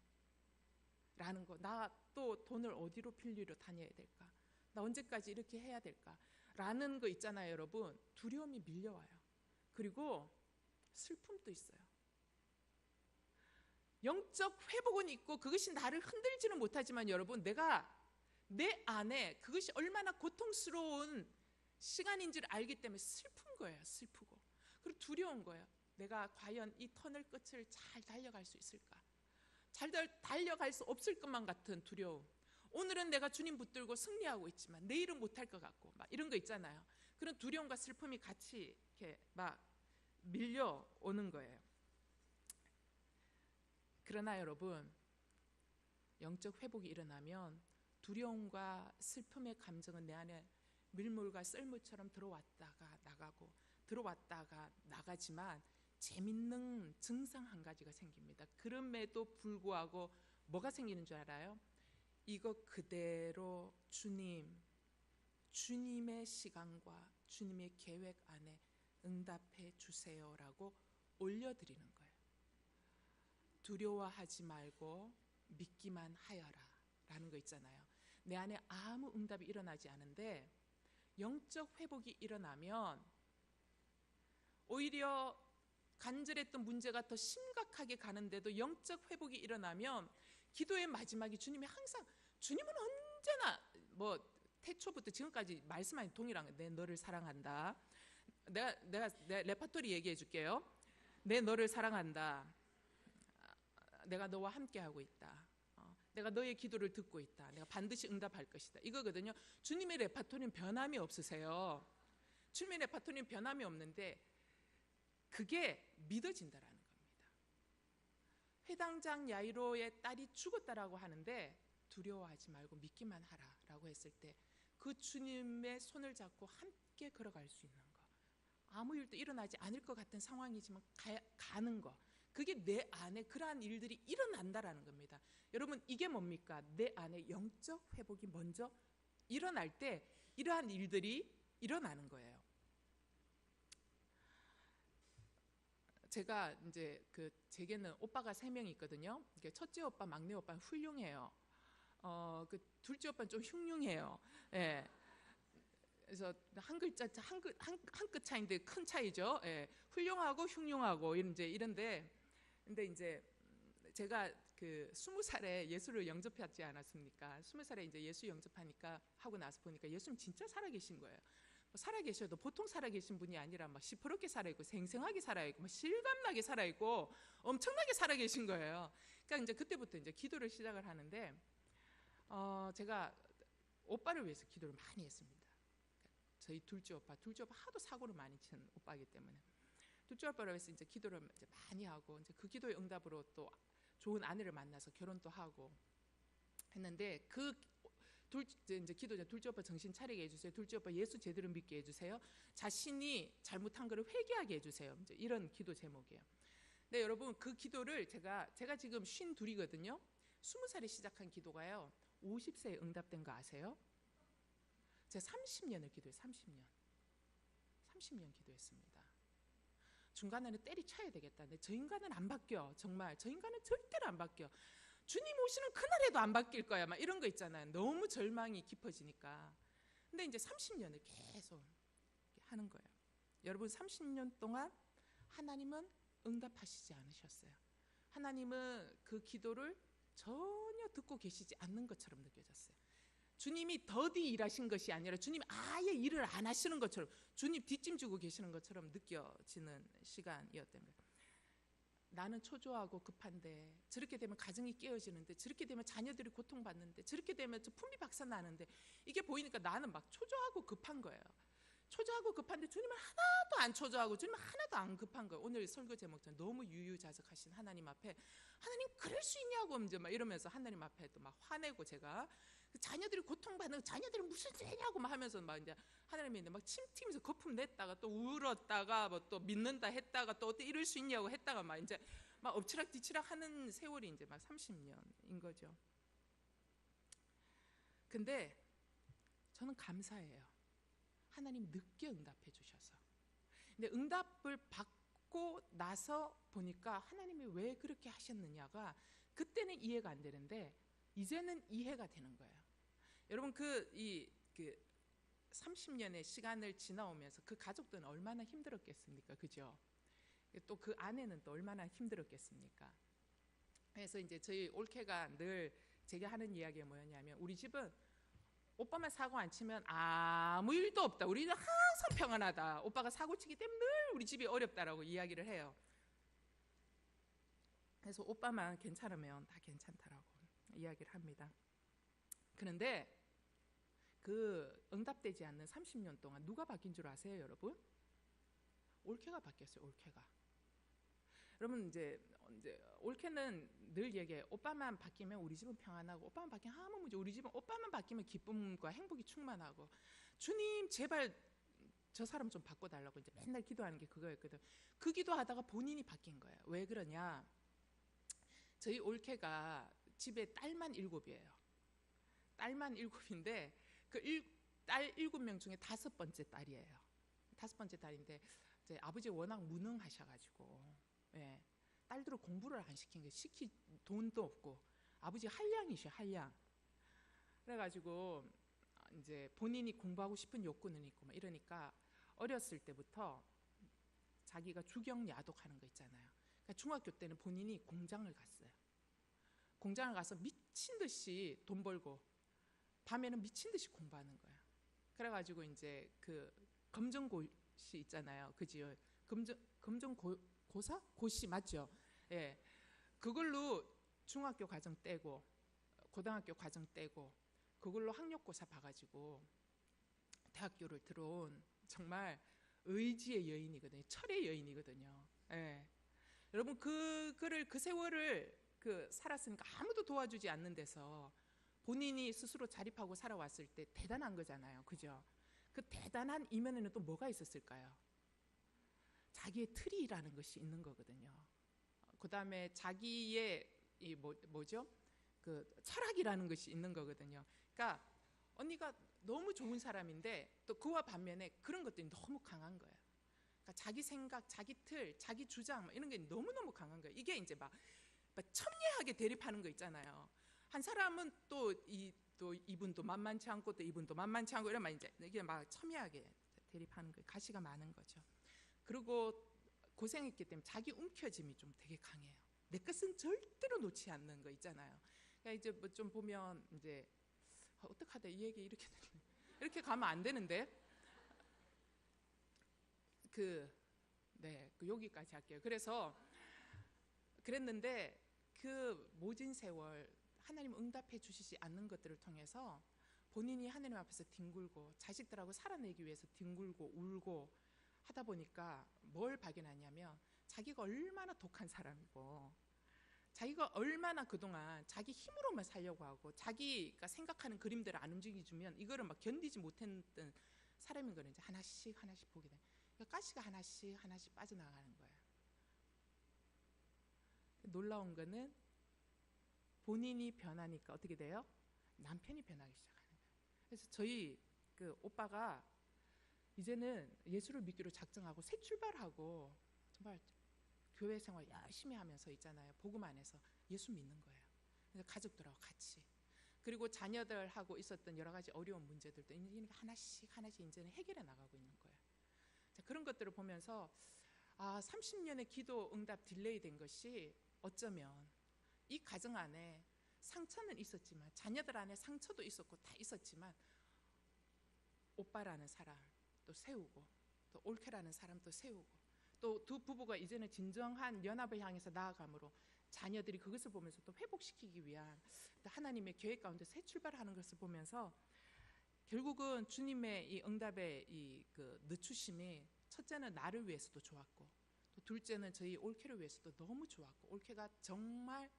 라는 거. 나 또 돈을 어디로 빌리러 다녀야 될까? 나 언제까지 이렇게 해야 될까? 라는 거 있잖아요. 여러분, 두려움이 밀려와요. 그리고 슬픔도 있어요. 영적 회복은 있고 그것이 나를 흔들지는 못하지만 여러분, 내가 내 안에 그것이 얼마나 고통스러운 시간인지를 알기 때문에 슬픈 거예요. 슬프고, 그리고 두려운 거예요. 내가 과연 이 터널 끝을 잘 달려갈 수 있을까? 잘 달려갈 수 없을 것만 같은 두려움. 오늘은 내가 주님 붙들고 승리하고 있지만 내일은 못할 것 같고, 막 이런 거 있잖아요. 그런 두려움과 슬픔이 같이 이렇게 막 밀려오는 거예요. 그러나 여러분, 영적 회복이 일어나면 두려움과 슬픔의 감정은 내 안에 밀물과 썰물처럼 들어왔다가 나가고 들어왔다가 나가지만 재밌는 증상 한 가지가 생깁니다. 그럼에도 불구하고 뭐가 생기는 줄 알아요? 이거 그대로 주님의 시간과 주님의 계획 안에 응답해 주세요라고 올려드리는 거예요. 두려워하지 말고 믿기만 하여라 라는 거 있잖아요. 내 안에 아무 응답이 일어나지 않은데 영적 회복이 일어나면 오히려 간절했던 문제가 더 심각하게 가는데도 영적 회복이 일어나면 기도의 마지막에 주님이 항상, 주님은 언제나 뭐 태초부터 지금까지 말씀하신 동일한 거예요. 내 너를 사랑한다. 내가 레파토리 얘기해 줄게요. 내 너를 사랑한다. 내가 너와 함께하고 있다. 내가 너의 기도를 듣고 있다. 내가 반드시 응답할 것이다. 이거거든요. 주님의 레파토리는 변함이 없으세요. 주님의 레파토리는 변함이 없는데 그게 믿어진다라는 겁니다. 회당장 야이로의 딸이 죽었다라고 하는데 두려워하지 말고 믿기만 하라라고 했을 때 그 주님의 손을 잡고 함께 걸어갈 수 있는 거. 아무 일도 일어나지 않을 것 같은 상황이지만 가는 거. 그게 내 안에 그러한 일들이 일어난다라는 겁니다. 여러분, 이게 뭡니까? 내 안에 영적 회복이 먼저 일어날 때 이러한 일들이 일어나는 거예요. 제가 이제 제게는 오빠가 3명 있거든요. 첫째 오빠, 막내 오빠는 훌륭해요. 둘째 오빠는 좀 흉흉해요. 예. 그래서 한 글자 한 끗 차이인데 큰 차이죠. 예. 훌륭하고 흉흉하고 이런데 근데 이제 제가 20살에 예수를 영접하지 않았습니까? 20살에 이제 예수 영접하니까 하고 나서 보니까 예수님 진짜 살아계신 거예요. 살아계셔도 보통 살아계신 분이 아니라 막 시퍼렇게 살아있고 생생하게 살아있고 막 실감나게 살아있고 엄청나게 살아계신 거예요. 그러니까 이제 그때부터 이제 기도를 시작을 하는데 제가 오빠를 위해서 기도를 많이 했습니다. 저희 둘째 오빠 하도 사고를 많이 친 오빠이기 때문에 둘째 오빠를 위해서 이제 기도를 이제 많이 하고 이제 그 기도의 응답으로 또 좋은 아내를 만나서 결혼도 하고 했는데 이제 기도 둘째 오빠 정신 차리게 해주세요. 둘째 오빠 예수 제대로 믿게 해주세요. 자신이 잘못한 것을 회개하게 해주세요. 이제 이런 기도 제목이에요. 근데 여러분 그 기도를 제가 지금 52이거든요. 20살에 시작한 기도가요. 50세에 응답된 거 아세요? 제가 30년을 기도해요. 30년 기도했습니다. 중간에는 때리쳐야 되겠다. 근데 저 인간은 안 바뀌어. 정말 저 인간은 절대로 안 바뀌어. 주님 오시는 그날에도 안 바뀔 거야. 막 이런 거 있잖아요. 너무 절망이 깊어지니까. 근데 이제 30년을 계속 하는 거예요. 여러분 30년 동안 하나님은 응답하시지 않으셨어요. 하나님은 그 기도를 전혀 듣고 계시지 않는 것처럼 느껴졌어요. 주님이 더디 일하신 것이 아니라 주님 아예 일을 안 하시는 것처럼 주님 뒷짐지고 계시는 것처럼 느껴지는 시간이었던 거예요. 나는 초조하고 급한데 저렇게 되면 가정이 깨어지는데 저렇게 되면 자녀들이 고통받는데 저렇게 되면 저 품비박산 나는데 이게 보이니까 나는 막 초조하고 급한 거예요. 초조하고 급한데 주님은 하나도 안 초조하고 주님은 하나도 안 급한 거예요. 오늘 설교 제목처럼 너무 유유자적하신 하나님 앞에 하나님 그럴 수 있냐고 이제 막 이러면서 하나님 앞에 또 막 화내고 제가 자녀들이 고통받는 자녀들이 무슨 죄냐고 막 하면서 막 이제 하나님이 막 침 튀면서 거품 냈다가 또 울었다가 뭐 또 믿는다 했다가 또 어떻게 이럴 수 있냐고 했다가 막 이제 막 엎치락 뒤치락 하는 세월이 이제 막 30년인 거죠. 근데 저는 감사해요. 하나님 늦게 응답해 주셔서. 근데 응답을 받고 나서 보니까 하나님이 왜 그렇게 하셨느냐가 그때는 이해가 안 되는데 이제는 이해가 되는 거예요. 여러분 그 30년의 시간을 지나오면서 그 가족들은 얼마나 힘들었겠습니까? 그죠? 또 그 아내는 또 얼마나 힘들었겠습니까? 그래서 이제 저희 올케가 늘 제가 하는 이야기가 뭐였냐면 우리 집은 오빠만 사고 안 치면 아무 일도 없다. 우리는 항상 평안하다. 오빠가 사고 치기 때문에 늘 우리 집이 어렵다라고 이야기를 해요. 그래서 오빠만 괜찮으면 다 괜찮다라고 이야기를 합니다. 그런데 그 응답되지 않는 30년 동안 누가 바뀐 줄 아세요, 여러분? 올케가 바뀌었어요. 올케가. 여러분 이제 올케는 늘 얘기해. 오빠만 바뀌면 우리 집은 평안하고, 오빠만 바뀌면 아무 문제. 우리 집은 오빠만 바뀌면 기쁨과 행복이 충만하고. 주님 제발 저 사람 좀 바꿔달라고 이제 맨날 기도하는 게 그거였거든. 그 기도하다가 본인이 바뀐 거예요. 왜 그러냐? 저희 올케가 집에 딸만 7이에요. 딸만 7인데 그 딸 7명 중에 5번째 딸이에요. 5번째 딸인데 이제 아버지 워낙 무능하셔가지고, 예, 딸들을 공부를 안 시킨 게, 시킬 돈도 없고, 아버지 한량이셔, 한량. 그래가지고 이제 본인이 공부하고 싶은 욕구는 있고 막 이러니까 어렸을 때부터 자기가 주경 야독하는 거 있잖아요. 그러니까 중학교 때는 본인이 공장을 갔어요. 공장을 가서 미친 듯이 돈 벌고 밤에는 미친 듯이 공부하는 거야. 그래가지고 이제 그 검정고시 있잖아요. 그지요? 검정고사? 고시 맞죠? 예, 그걸로 중학교 과정 떼고 고등학교 과정 떼고 그걸로 학력고사 봐가지고 대학교를 들어온 정말 의지의 여인이거든요. 철의 여인이거든요. 예. 여러분 그 세월을 살았으니까 아무도 도와주지 않는 데서 본인이 스스로 자립하고 살아왔을 때 대단한 거잖아요. 그죠? 그 대단한 이면에는 또 뭐가 있었을까요? 자기의 틀이라는 것이 있는 거거든요. 그 다음에 자기의 뭐죠? 그 철학이라는 것이 있는 거거든요. 그러니까 언니가 너무 좋은 사람인데 또 그와 반면에 그런 것들이 너무 강한 거예요. 그러니까 자기 생각, 자기 틀, 자기 주장 뭐 이런 게 너무너무 강한 거예요. 이게 이제 막 첨예하게 대립하는 거 있잖아요. 한 사람은 또 이분도 만만치 않고 또 이분도 만만치 않고 이러면 이제 이게 막 첨예하게 대립하는 거예요. 가시가 많은 거죠. 그리고 고생했기 때문에 자기 움켜짐이 좀 되게 강해요. 내 것은 절대로 놓지 않는 거 있잖아요. 그러니까 이제 뭐 좀 보면 이제 어떡하다 이 얘기 이렇게 가면 안 되는데 여기까지 할게요. 그래서 그랬는데 그 모진 세월 하나님 응답해 주시지 않는 것들을 통해서 본인이 하나님 앞에서 뒹굴고 자식들하고 살아내기 위해서 뒹굴고 울고 하다 보니까 뭘 발견하냐면 자기가 얼마나 독한 사람이고 자기가 얼마나 그동안 자기 힘으로만 살려고 하고 자기가 생각하는 그림대로 안 움직여주면 이거를 막 견디지 못했던 사람인 거는 이제 하나씩 보게 돼요. 그러니까 가시가 하나씩 빠져나가는 거예요. 놀라운 거는 본인이 변하니까 어떻게 돼요? 남편이 변하기 시작하는 거예요. 그래서 저희 그 오빠가 이제는 예수를 믿기로 작정하고 새 출발하고 정말 교회 생활 열심히 하면서 있잖아요. 복음 안에서 예수 믿는 거예요. 그래서 가족들하고 같이. 그리고 자녀들하고 있었던 여러 가지 어려운 문제들도 하나씩 이제는 해결해 나가고 있는 거예요. 자, 그런 것들을 보면서 30년의 기도 응답 딜레이 된 것이 어쩌면 이 가정 안에 상처는 있었지만 자녀들 안에 상처도 있었고 다 있었지만 오빠라는 사람 또 세우고 또 올케라는 사람도 세우고 또 두 부부가 이제는 진정한 연합을 향해서 나아감으로 자녀들이 그것을 보면서 또 회복시키기 위한 하나님의 계획 가운데 새 출발하는 것을 보면서 결국은 주님의 이 응답의 그 늦추심이 첫째는 나를 위해서도 좋았고 또 둘째는 저희 올케를 위해서도 너무 좋았고 올케가 정말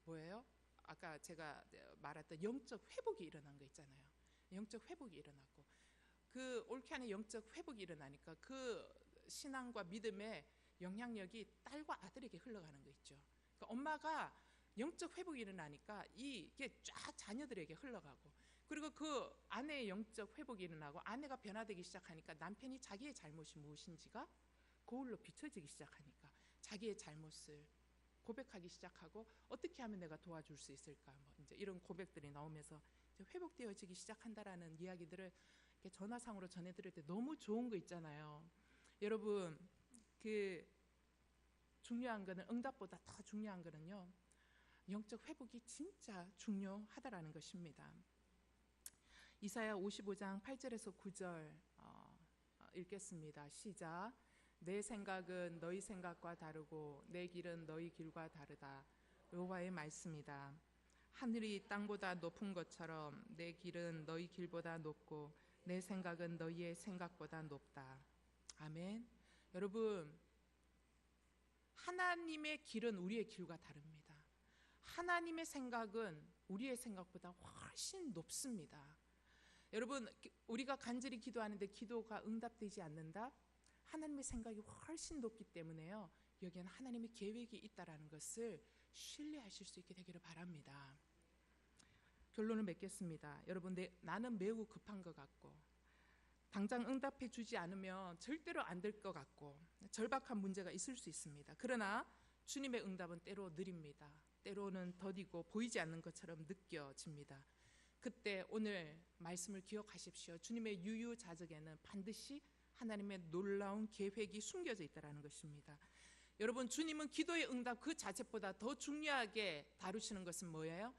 뭐예요? 아까 제가 말했던 영적 회복이 일어난 거 있잖아요. 영적 회복이 일어났고 그 올케 안에 영적 회복이 일어나니까 그 신앙과 믿음의 영향력이 딸과 아들에게 흘러가는 거 있죠. 그러니까 엄마가 영적 회복이 일어나니까 이게 쫙 자녀들에게 흘러가고 그리고 그 아내의 영적 회복이 일어나고 아내가 변화되기 시작하니까 남편이 자기의 잘못이 무엇인지가 거울로 비춰지기 시작하니까 자기의 잘못을 고백하기 시작하고 어떻게 하면 내가 도와줄 수 있을까 뭐 이제 이런 고백들이 나오면서 이제 회복되어지기 시작한다라는 이야기들을 이렇게 전화상으로 전해드릴 때 너무 좋은 거 있잖아요. 여러분 그 중요한 거는 응답보다 더 중요한 거는요 영적 회복이 진짜 중요하다라는 것입니다. 이사야 55장 8절에서 9절 읽겠습니다. 시작. 내 생각은 너희 생각과 다르고 내 길은 너희 길과 다르다. 여호와의 말씀이다. 하늘이 땅보다 높은 것처럼 내 길은 너희 길보다 높고 내 생각은 너희의 생각보다 높다. 아멘. 여러분 하나님의 길은 우리의 길과 다릅니다. 하나님의 생각은 우리의 생각보다 훨씬 높습니다. 여러분, 우리가 간절히 기도하는데 기도가 응답되지 않는다? 하나님의 생각이 훨씬 높기 때문에요. 여기에는 하나님의 계획이 있다라는 것을 신뢰하실 수 있게 되기를 바랍니다. 결론을 맺겠습니다. 여러분, 나는 매우 급한 것 같고 당장 응답해 주지 않으면 절대로 안 될 것 같고 절박한 문제가 있을 수 있습니다. 그러나 주님의 응답은 때로 느립니다. 때로는 더디고 보이지 않는 것처럼 느껴집니다. 그때 오늘 말씀을 기억하십시오. 주님의 유유자적에는 반드시 하나님의 놀라운 계획이 숨겨져 있다는 것입니다. 여러분, 주님은 기도의 응답 그 자체보다 더 중요하게 다루시는 것은 뭐예요?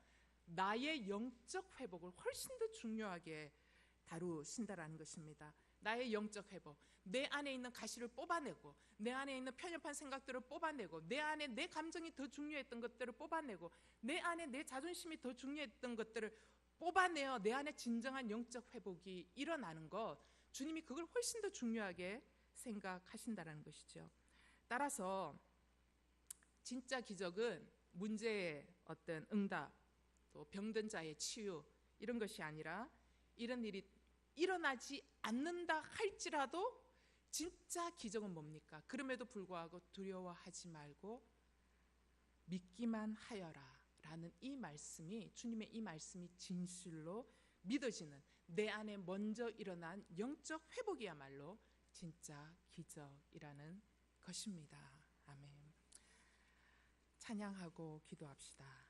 나의 영적 회복을 훨씬 더 중요하게 다루신다라는 것입니다. 나의 영적 회복, 내 안에 있는 가시를 뽑아내고, 내 안에 있는 편협한 생각들을 뽑아내고, 내 안에 내 감정이 더 중요했던 것들을 뽑아내고, 내 안에 내 자존심이 더 중요했던 것들을 뽑아내어 내 안에 진정한 영적 회복이 일어나는 것, 주님이 그걸 훨씬 더 중요하게 생각하신다라는 것이죠. 따라서 진짜 기적은 문제의 어떤 응답, 또 병든 자의 치유 이런 것이 아니라 이런 일이 일어나지 않는다 할지라도 진짜 기적은 뭡니까? 그럼에도 불구하고 두려워하지 말고 믿기만 하여라 라는 이 말씀이, 주님의 이 말씀이 진실로 믿어지는 내 안에 먼저 일어난 영적 회복이야말로 진짜 기적이라는 것입니다. 아멘. 찬양하고 기도합시다.